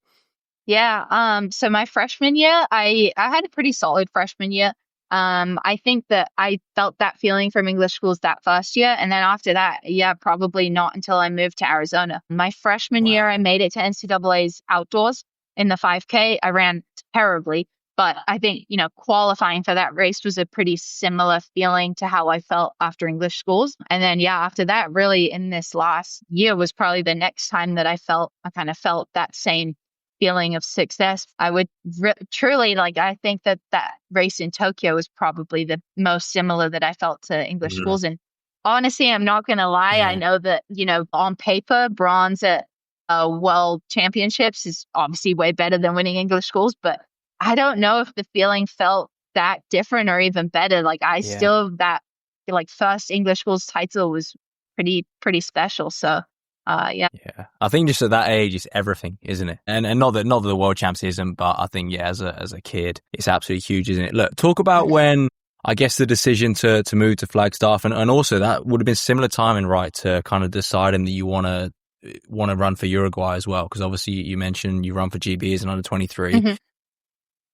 Yeah. So my freshman year, I had a pretty solid freshman year. I think that I felt that feeling from English schools that first year, and then after that, probably not until I moved to Arizona. My freshman year, I made it to NCAA's outdoors in the 5K. I ran terribly, but I think, qualifying for that race was a pretty similar feeling to how I felt after English schools. And then, after that, really in this last year was probably the next time that I kind of felt that same feeling of success. I would truly I think that race in Tokyo was probably the most similar that I felt to English schools. And honestly, I'm not going to lie. Yeah. I know that, on paper, bronze at World Championships is obviously way better than winning English schools, but I don't know if the feeling felt that different or even better. Still, that first English schools title was pretty special. So, yeah. I think just at that age, it's everything, isn't it? And not that the World Champs isn't, but I think, as a kid, it's absolutely huge, isn't it? Look, talk about when, I guess, the decision to move to Flagstaff, and also that would have been similar timing, right, to kind of deciding that you want to run for Uruguay as well, because obviously you mentioned you run for GB as an under 23. Mm-hmm.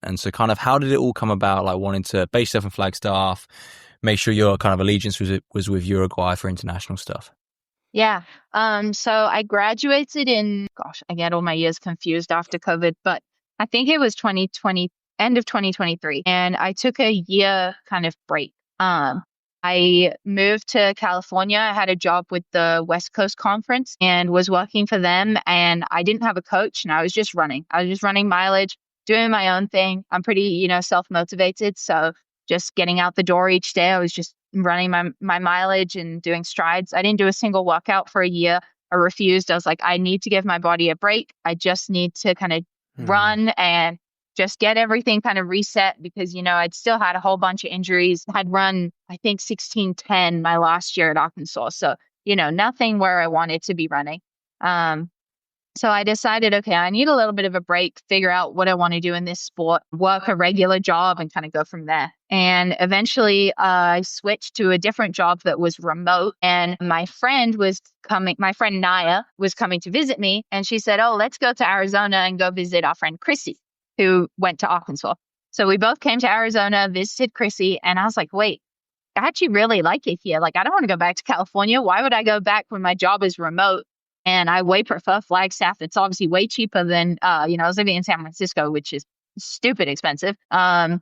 And so kind of how did it all come about, wanting to base yourself in Flagstaff, make sure your kind of allegiance was with Uruguay for international stuff? Yeah. So I graduated in, I get all my years confused after COVID, but I think it was 2020, end of 2023. And I took a year kind of break. I moved to California. I had a job with the West Coast Conference and was working for them. And I didn't have a coach, and I was just running. I was just running mileage, doing my own thing. I'm pretty, self-motivated. So just getting out the door each day, I was just running my mileage and doing strides. I didn't do a single workout for a year. I refused. I was like, I need to give my body a break. I just need to kind of run and just get everything kind of reset, because, I'd still had a whole bunch of injuries. I'd run, I think, 16:10 my last year at Arkansas. So, nothing where I wanted to be running. So I decided, okay, I need a little bit of a break, figure out what I want to do in this sport, work a regular job, and kind of go from there. And eventually I switched to a different job that was remote. And my friend Naya was coming to visit me. And she said, oh, let's go to Arizona and go visit our friend Chrissy, who went to Arkansas. So we both came to Arizona, visited Chrissy. And I was like, wait, I actually really like it here. I don't want to go back to California. Why would I go back when my job is remote? And I way prefer Flagstaff. It's obviously way cheaper than, I was living in San Francisco, which is stupid expensive. I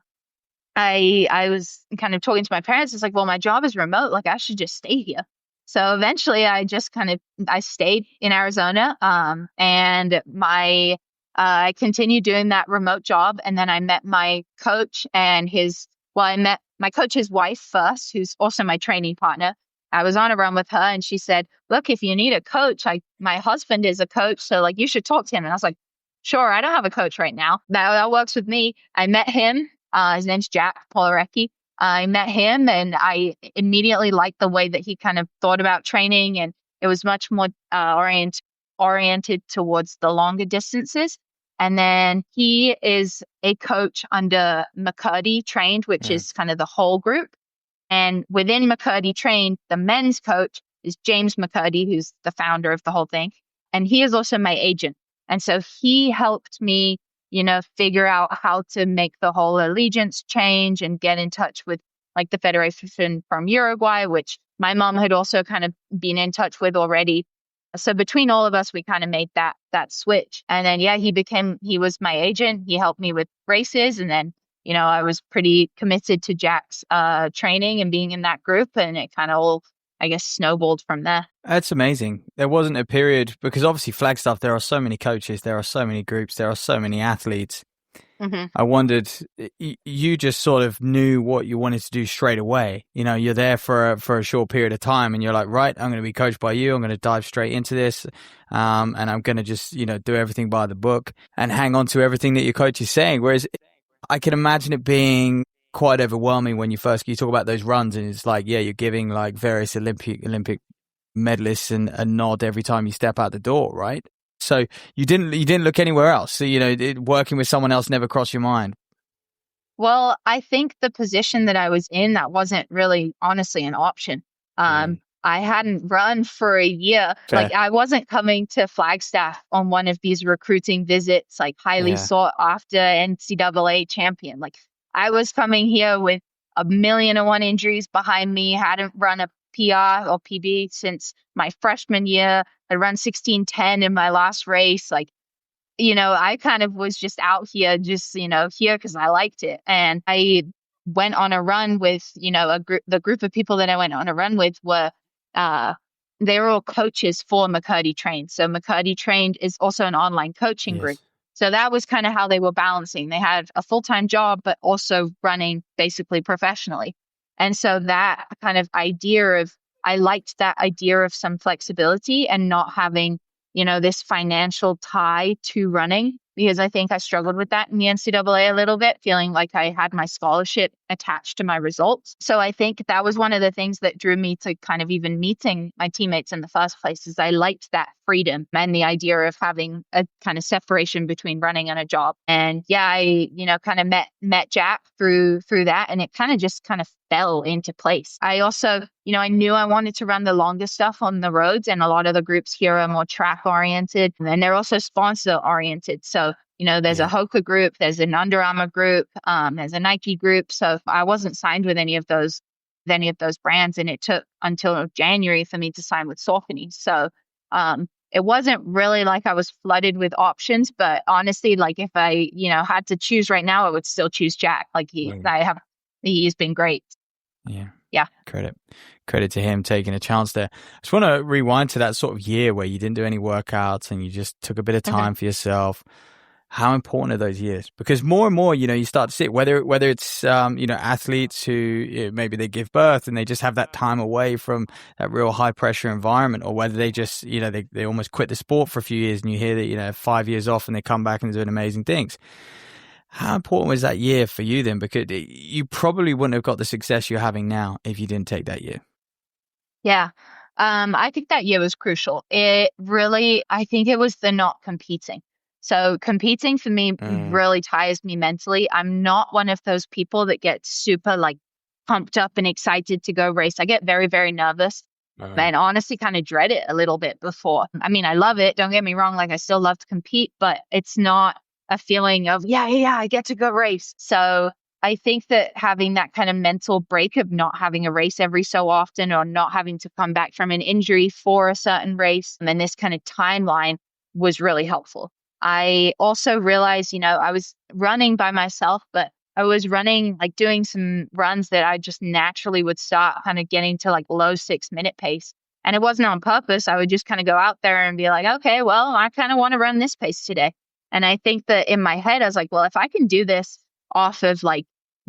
was kind of talking to my parents. It's like, well, my job is remote. I should just stay here. So eventually I just I stayed in Arizona. And I continued doing that remote job. And then I met my coach and I met my coach's wife first, who's also my training partner. I was on a run with her, and she said, look, if you need a coach, my husband is a coach, so you should talk to him. And I was like, sure, I don't have a coach right now. That works with me. I met him. His name's Jack Polarecki. I met him, and I immediately liked the way that he kind of thought about training, and it was much more oriented towards the longer distances. And then he is a coach under McCurdy Trained, which is kind of the whole group. And within McCurdy Trained, the men's coach is James McCurdy, who's the founder of the whole thing. And he is also my agent. And so he helped me, figure out how to make the whole allegiance change and get in touch with the federation from Uruguay, which my mom had also kind of been in touch with already. So between all of us, we kind of made that switch. And then, he was my agent. He helped me with races. And then, I was pretty committed to Jack's training and being in that group, and it kind of all, I guess, snowballed from there. That's amazing. There wasn't a period, because obviously Flagstaff, there are so many coaches, there are so many groups, there are so many athletes. Mm-hmm. I wondered, you just sort of knew what you wanted to do straight away. You're there for a short period of time, and you're like, right, I'm going to be coached by you. I'm going to dive straight into this. And I'm going to just, do everything by the book and hang on to everything that your coach is saying. Whereas I can imagine it being quite overwhelming when you talk about those runs, and it's you're giving various Olympic medalists a nod every time you step out the door, right? So you didn't look anywhere else. So working with someone else never crossed your mind. Well, I think the position that I was in, that wasn't really honestly an option. I hadn't run for a year. Fair. I wasn't coming to Flagstaff on one of these recruiting visits, highly sought after NCAA champion. I was coming here with 1,000,001 injuries behind me, hadn't run a PR or PB since my freshman year. I run 16:10 in my last race. I kind of was just out here, here because I liked it. And I went on a run with, the group of people that I went on a run with were, they were all coaches for McCurdy Trained. So McCurdy Trained is also an online coaching group. Yes. So that was kind of how they were balancing. They had a full-time job, but also running basically professionally. And so that kind of I liked that idea of some flexibility and not having, this financial tie to running, because I think I struggled with that in the NCAA a little bit, feeling like I had my scholarship attached to my results. So I think that was one of the things that drew me to kind of even meeting my teammates in the first place, is I liked that freedom and the idea of having a kind of separation between running and a job. And yeah, I, kind of met Jack through that, and it kind of fell into place. I also, I knew I wanted to run the longer stuff on the roads, and a lot of the groups here are more track oriented, and they're also sponsor oriented. So, there's a Hoka group, there's an Under Armour group, there's a Nike group. So I wasn't signed with any of those brands, and it took until January for me to sign with Saucony. So, it wasn't really like I was flooded with options, but honestly, like if I, had to choose right now, I would still choose Jack. Like he's been great. Yeah. Credit to him taking a chance there. I just want to rewind to that sort of year where you didn't do any workouts and you just took a bit of time for yourself. How important are those years? Because more and more, you start to see it, whether it's, athletes who maybe they give birth and they just have that time away from that real high pressure environment, or whether they just, they almost quit the sport for a few years and you hear that, 5 years off and they come back and doing amazing things. How important was that year for you then? Because you probably wouldn't have got the success you're having now if you didn't take that year. Yeah. I think that year was crucial. I think it was the not competing. So competing for me really tires me mentally. I'm not one of those people that get super pumped up and excited to go race. I get very, very nervous and honestly kind of dread it a little bit before. I mean, I love it. Don't get me wrong. I still love to compete, but it's not a feeling of, I get to go race. So I think that having that kind of mental break of not having a race every so often, or not having to come back from an injury for a certain race, and then this kind of timeline was really helpful. I also realized, I was running by myself, but I was running, doing some runs that I just naturally would start kind of getting to low 6-minute pace. And it wasn't on purpose. I would just kind of go out there and be like, okay, well, I kind of want to run this pace today. And I think that in my head, I was like, well, if I can do this off of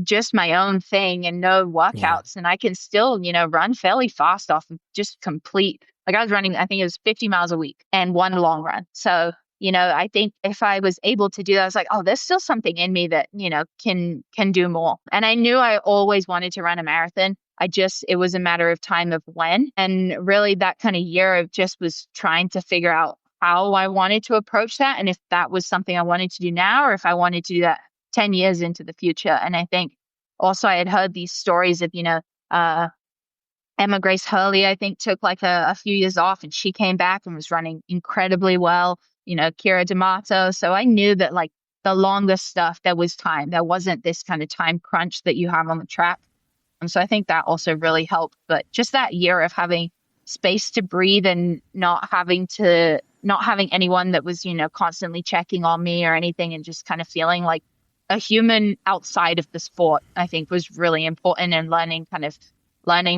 just my own thing and no workouts, and I can still, run fairly fast off of just complete, I was running, I think it was 50 miles a week and one long run. So, I think if I was able to do that, I was like, oh, there's still something in me that, can do more. And I knew I always wanted to run a marathon. It was a matter of time of when. And really that kind of year of just was trying to figure out how I wanted to approach that, and if that was something I wanted to do now, or if I wanted to do that 10 years into the future. And I think also I had heard these stories of, Emma Grace Hurley, I think, took a few years off, and she came back and was running incredibly well, Kira D'Amato. So I knew that the longer stuff, there was time. There wasn't this kind of time crunch that you have on the track. And so I think that also really helped. But just that year of having space to breathe and not having anyone that was, constantly checking on me or anything, and just kind of feeling like a human outside of the sport, I think was really important, and learning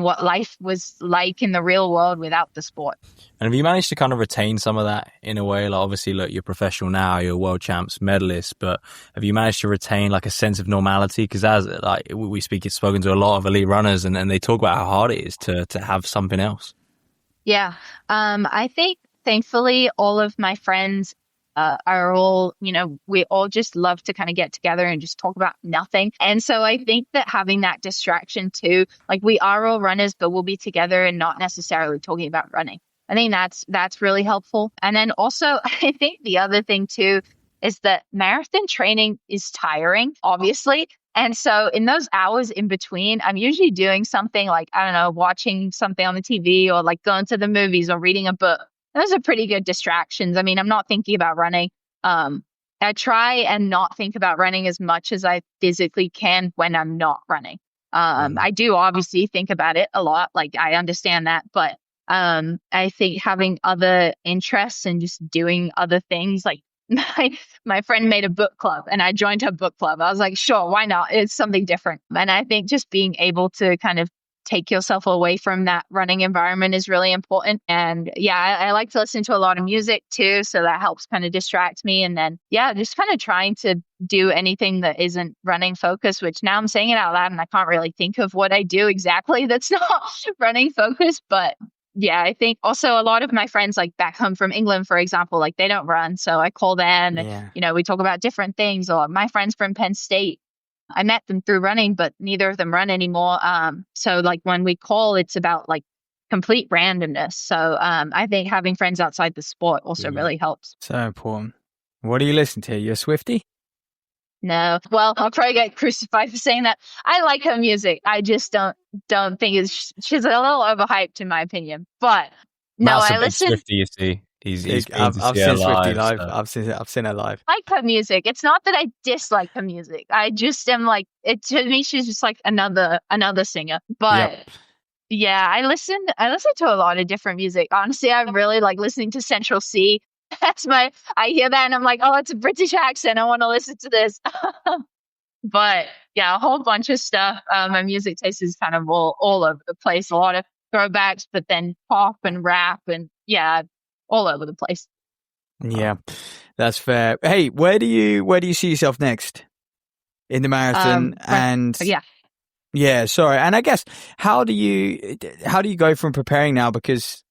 what life was like in the real world without the sport. And have you managed to kind of retain some of that in a way? Obviously, look, you're professional now, you're a world champs medalist, but have you managed to retain a sense of normality? Because as spoken to a lot of elite runners, and they talk about how hard it is to have something else. Yeah. I think thankfully all of my friends are all, we all just love to kind of get together and just talk about nothing. And so I think that having that distraction too, we are all runners, but we'll be together and not necessarily talking about running. I think that's really helpful. And then also, I think the other thing too is that marathon training is tiring, obviously. And so in those hours in between, I'm usually doing something watching something on the TV, or going to the movies, or reading a book. Those are pretty good distractions. I mean, I'm not thinking about running. I try and not think about running as much as I physically can when I'm not running. I do obviously think about it a lot. I understand that, but I think having other interests and just doing other things, my friend made a book club and I joined her book club. I was like, sure, why not? It's something different. And I think just being able to kind of take yourself away from that running environment is really important. And yeah, I like to listen to a lot of music too. So that helps kind of distract me. And then, yeah, just kind of trying to do anything that isn't running focused, which now I'm saying it out loud and I can't really think of what I do exactly that's not running focused. But yeah, I think also a lot of my friends, like back home from England, for example, like they don't run. So I call them and, we talk about different things. Or my friends from Penn State, I met them through running, but neither of them run anymore. So like when we call, it's about like complete randomness. So I think having friends outside the sport also really helps. So important. What do you listen to? You're a Swiftie? No. Well, I'll probably get crucified for saying that. I like her music. I just don't think she's a little overhyped in my opinion. But no, I listen. Swiftie, you see. I've seen Swiftie live. So. I've seen her live. I like her music. It's not that I dislike her music. I just am like it to me. She's just like another singer. But yeah, I listen to a lot of different music. Honestly, I really like listening to Central C. I hear that and I'm like, oh, it's a British accent. I want to listen to this. But yeah, a whole bunch of stuff. My music taste is kind of all over the place. A lot of throwbacks, but then pop and rap and all over the place. Yeah, that's fair. Hey, where do you see yourself next in the marathon? Sorry. And I guess how do you go from preparing now? Because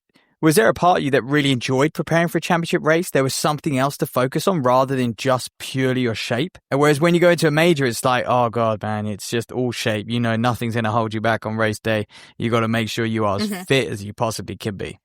was there a part of you that really enjoyed preparing for a championship race? There was something else to focus on rather than just purely your shape. And whereas when you go into a major, it's like, oh God, man, it's just all shape. Nothing's going to hold you back on race day. You got to make sure you are as fit as you possibly can be.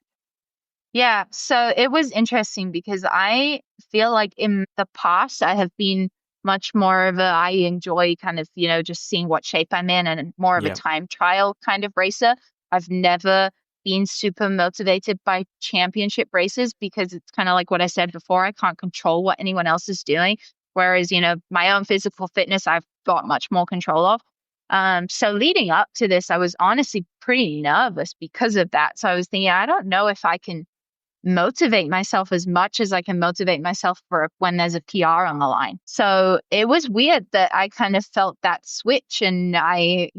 Yeah, so it was interesting because I feel like in the past I have been much more of I enjoy kind of, just seeing what shape I'm in and more of a time trial kind of racer. I've never been super motivated by championship races because it's kind of like what I said before, I can't control what anyone else is doing. Whereas, my own physical fitness, I've got much more control of. So leading up to this, I was honestly pretty nervous because of that. So I was thinking, I don't know if I can motivate myself as much as I can motivate myself for when there's a PR on the line. So it was weird that I kind of felt that switch and I,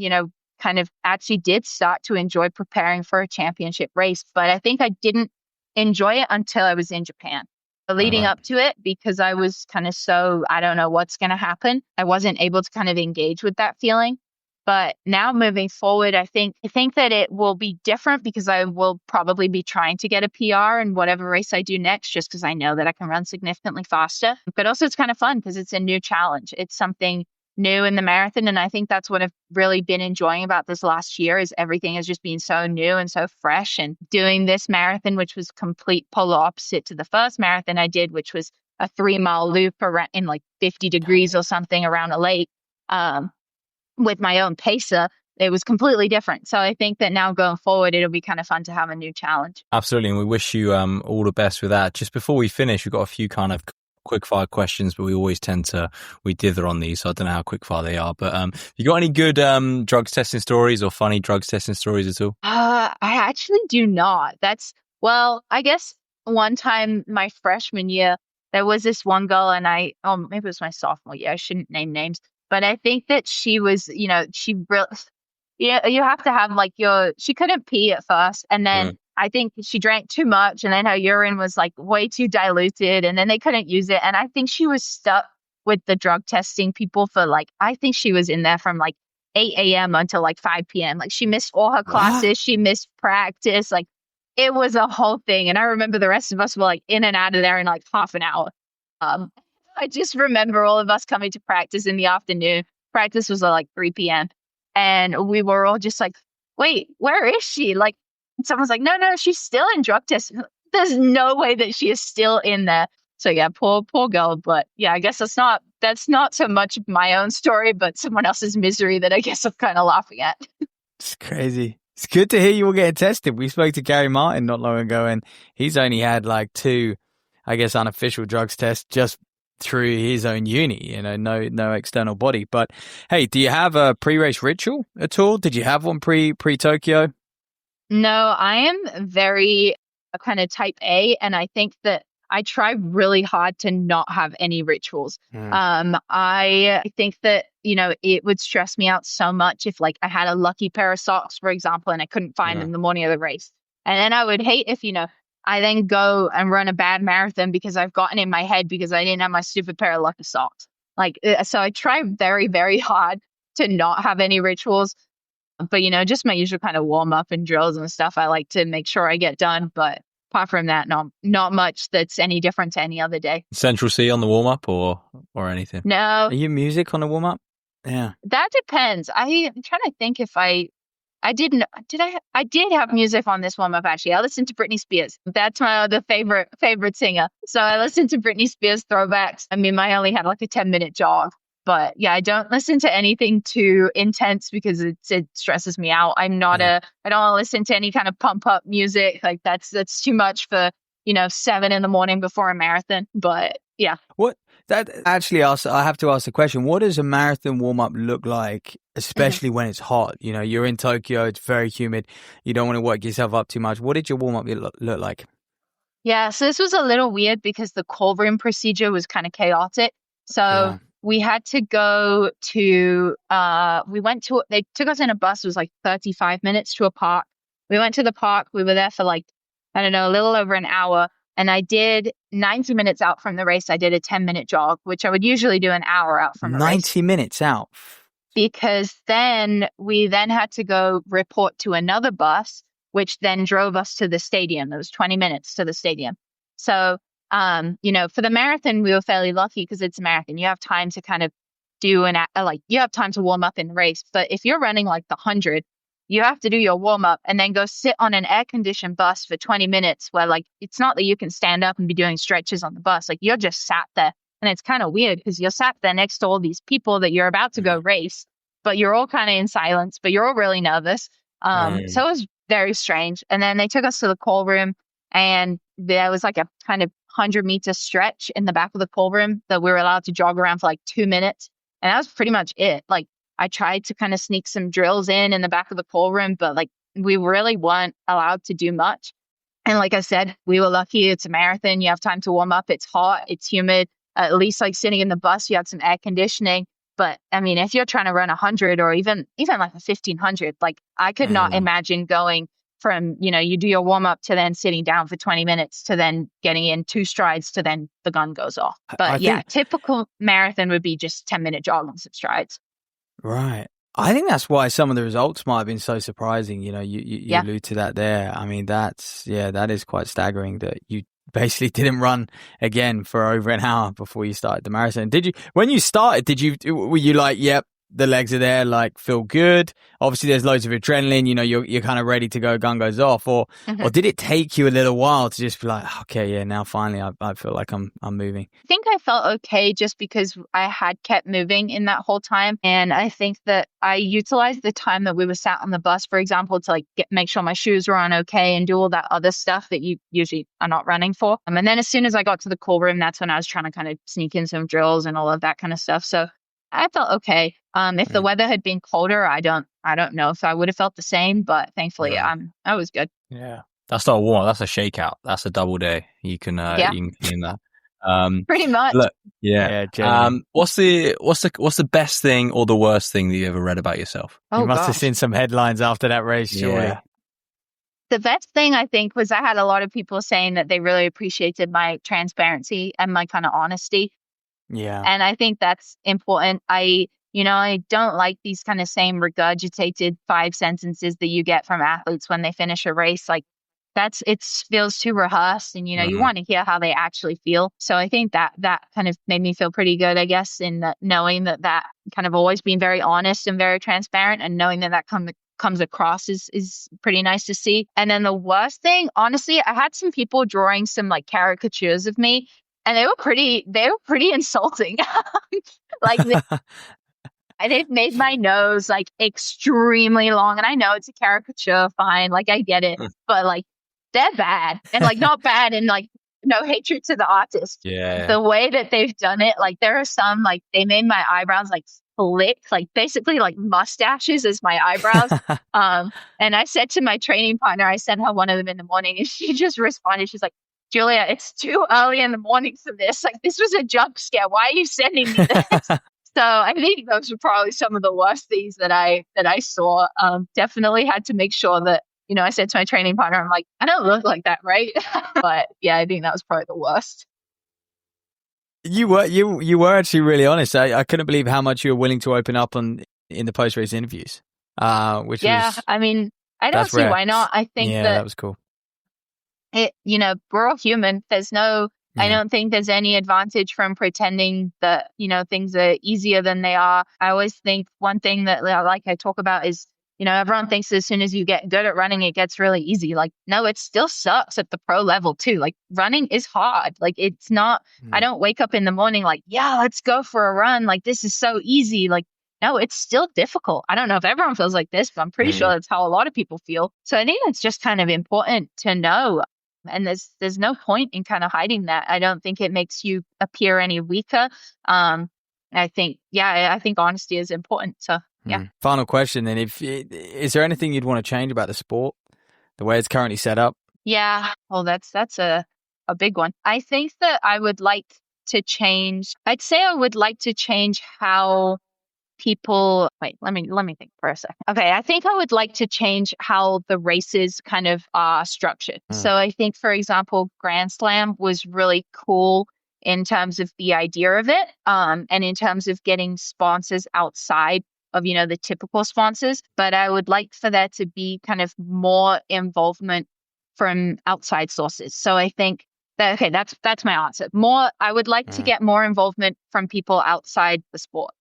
kind of actually did start to enjoy preparing for a championship race. But I think I didn't enjoy it until I was in Japan. Leading up to it, because I was kind of I don't know what's going to happen. I wasn't able to kind of engage with that feeling. But now moving forward, I think that it will be different because I will probably be trying to get a PR in whatever race I do next, just because I know that I can run significantly faster. But also it's kind of fun because it's a new challenge. It's something new in the marathon. And I think that's what I've really been enjoying about this last year is everything has just been so new and so fresh. And doing this marathon, which was complete polar opposite to the first marathon I did, which was a 3-mile loop around in like 50 degrees or something around a lake. With my own pacer, it was completely different. So I think that now going forward, it'll be kind of fun to have a new challenge. Absolutely. And we wish you all the best with that. Just before we finish, we've got a few kind of quick fire questions, but we always we dither on these. So I don't know how quick fire they are, but you got any good drugs testing stories or funny drugs testing stories at all? I actually do not. I guess one time my freshman year, there was this one girl and maybe it was my sophomore year. I shouldn't name names. But I think that she was, you have to have she couldn't pee at first. And then I think she drank too much and then her urine was like way too diluted and then they couldn't use it. And I think she was stuck with the drug testing people for I think she was in there from 8 a.m. until 5 p.m. She missed all her classes. She missed practice. It was a whole thing. And I remember the rest of us were in and out of there in half an hour. I just remember all of us coming to practice in the afternoon. Practice was at 3 p.m. And we were all just wait, where is she? Someone's no, she's still in drug testing. There's no way that she is still in there. So yeah, poor girl. But yeah, I guess that's not so much my own story, but someone else's misery that I guess I'm kind of laughing at. It's crazy. It's good to hear you all getting tested. We spoke to Gary Martin not long ago and he's only had 2, I guess, unofficial drugs tests just through his own uni, no external body. But hey, do you have a pre-race ritual at all? Did you have one pre-Tokyo? No, I am very kind of type A, and I think that I try really hard to not have any rituals. Mm. I think that, it would stress me out so much if like I had a lucky pair of socks, for example, and I couldn't find them the morning of the race. And then I would hate if, I then go and run a bad marathon because I've gotten in my head because I didn't have my stupid pair of lucky socks. Like, so I try very, very hard to not have any rituals. But, just my usual kind of warm up and drills and stuff I like to make sure I get done. But apart from that, not much that's any different to any other day. Central C on the warm up or anything? No. Are you music on the warm up? Yeah. That depends. I'm trying to think if I did have music on this warm up actually. I listened to Britney Spears. That's my other favorite singer. So I listened to Britney Spears throwbacks. I mean, I only had like a 10-minute jog. But yeah, I don't listen to anything too intense because it stresses me out. I don't want to listen to any kind of pump up music. Like that's too much for, 7 a.m. before a marathon. But yeah. I have to ask the question, what does a marathon warm up look like, especially when it's hot? You're in Tokyo, it's very humid. You don't want to work yourself up too much. What did your warm up look like? Yeah, so this was a little weird because the call room procedure was kind of chaotic. So we had to go to, they took us in a bus. It was like 35 minutes to a park. We went to the park. We were there for like, I don't know, a little over an hour. And I did 90 minutes out from the race. I did a 10-minute jog, which I would usually do an hour out from a race. 90 minutes out? Because then we had to go report to another bus, which then drove us to the stadium. It was 20 minutes to the stadium. So, for the marathon, we were fairly lucky because it's a marathon. You have time to kind of you have time to warm up in the race. But if you're running like the 100, you have to do your warm up and then go sit on an air conditioned bus for 20 minutes where like, it's not that you can stand up and be doing stretches on the bus. Like you're just sat there. And it's kind of weird because you're sat there next to all these people that you're about to go race, but you're all kind of in silence, but you're all really nervous. So it was very strange. And then they took us to the call room and there was like a kind of 100-meter stretch in the back of the call room that we were allowed to jog around for like 2 minutes. And that was pretty much it. Like I tried to kind of sneak some drills in the back of the call room, but like we really weren't allowed to do much. And like I said, we were lucky. It's a marathon. You have time to warm up. It's hot. It's humid. At least like sitting in the bus, you had some air conditioning. But I mean, if you're trying to run 100 or even like a 1500, like I could not imagine going from, you do your warm up to then sitting down for 20 minutes to then getting in 2 strides to then the gun goes off. But typical marathon would be just 10-minute jog and some strides. Right. I think that's why some of the results might have been so surprising. You allude to that there. I mean, that is quite staggering that you basically didn't run again for over an hour before you started the marathon. When you started, were you like, yep, the legs are there, like feel good? Obviously there's loads of adrenaline, you're kind of ready to go, gun goes off, or did it take you a little while to just be like, okay, yeah, now finally I feel like I'm moving? I think I felt okay just because I had kept moving in that whole time. And I think that I utilized the time that we were sat on the bus, for example, to like make sure my shoes were on okay and do all that other stuff that you usually are not running for. And then as soon as I got to the call room, that's when I was trying to kind of sneak in some drills and all of that kind of stuff. So I felt okay. If the weather had been colder, I don't know if I would have felt the same, but thankfully I was good. Yeah. That's not a warm up, that's a shakeout. That's a double day. You can clean that. Pretty much. Look, what's the best thing or the worst thing that you ever read about yourself? You must have seen some headlines after that race, surely. Yeah. The best thing I think was I had a lot of people saying that they really appreciated my transparency and my kind of honesty. Yeah. And I think that's important. I don't like these kind of same regurgitated 5 sentences that you get from athletes when they finish a race. Like it feels too rehearsed and, you want to hear how they actually feel. So I think that kind of made me feel pretty good, I guess, in that knowing that kind of always being very honest and very transparent and knowing that comes across is pretty nice to see. And then the worst thing, honestly, I had some people drawing some like caricatures of me. And they were pretty insulting. Like they've made my nose like extremely long. And I know it's a caricature, fine. Like I get it, but like they're bad and like not bad and like no hatred to the artist. Yeah. The way that they've done it, like there are some like they made my eyebrows like slick, like basically like mustaches as my eyebrows. And I said to my training partner, I sent her one of them in the morning and she just responded. She's like, Julia, it's too early in the morning for this. Like, this was a jump scare. Why are you sending me this? So I think those were probably some of the worst things that I saw. Definitely had to make sure that, I said to my training partner, I'm like, I don't look like that, right? But yeah, I think that was probably the worst. You were actually really honest. I couldn't believe how much you were willing to open up in the post race interviews. Which was, I mean, I don't see why not. I think that was cool. We're all human. I don't think there's any advantage from pretending that, things are easier than they are. I always think one thing that I talk about is, everyone thinks as soon as you get good at running, it gets really easy. Like, no, it still sucks at the pro level too. Like, running is hard. Like, it's not, I don't wake up in the morning like, yeah, let's go for a run. Like, this is so easy. Like, no, it's still difficult. I don't know if everyone feels like this, but I'm pretty sure that's how a lot of people feel. So I think that's just kind of important to know. And there's no point in kind of hiding that. I don't think it makes you appear any weaker. I think honesty is important. So yeah. Final question then: is there anything you'd want to change about the sport, the way it's currently set up? Yeah. Well, that's a big one. I think that I would like to change. I'd say I would like to change how people. Wait, let me think for a second. Okay, I think I would like to change how the races kind of are structured. So I think, for example, Grand Slam was really cool in terms of the idea of it, and in terms of getting sponsors outside of, the typical sponsors. But I would like for there to be kind of more involvement from outside sources. So I think that, okay, that's my answer. I would like to get more involvement from people outside the sport.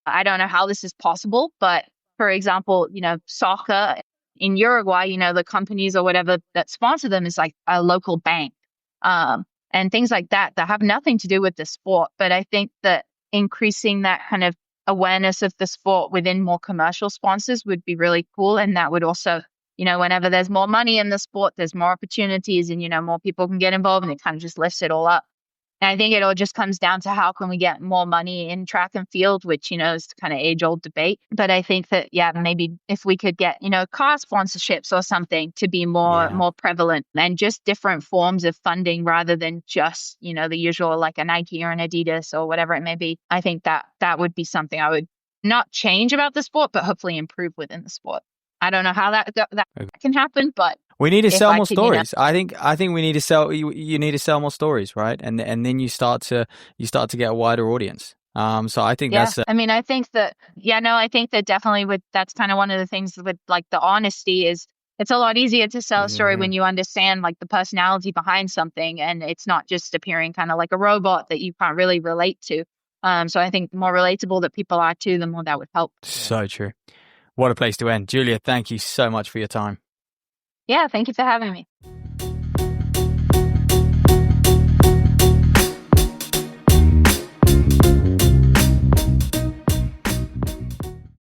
I don't know how this is possible, but for example, soccer in Uruguay, the companies or whatever that sponsor them is like a local bank, and things like that have nothing to do with the sport. But I think that increasing that kind of awareness of the sport within more commercial sponsors would be really cool. And that would also, whenever there's more money in the sport, there's more opportunities and, more people can get involved, and it kind of just lifts it all up. And I think it all just comes down to how can we get more money in track and field, which, is kind of age-old debate. But I think that, maybe if we could get, car sponsorships or something to be more prevalent, and just different forms of funding rather than just, the usual like a Nike or an Adidas or whatever it may be. I think that would be something I would not change about the sport, but hopefully improve within the sport. I don't know how that can happen, but we need to sell more stories. I think we need to sell. You need to sell more stories, right? And then you start to get a wider audience. So I think that's. I think that. I think that definitely that's kind of one of the things with like the honesty is it's a lot easier to sell a story when you understand like the personality behind something, and it's not just appearing kind of like a robot that you can't really relate to. So I think the more relatable that people are to, the more that would help. So true. What a place to end. Julia, thank you so much for your time. Yeah, thank you for having me.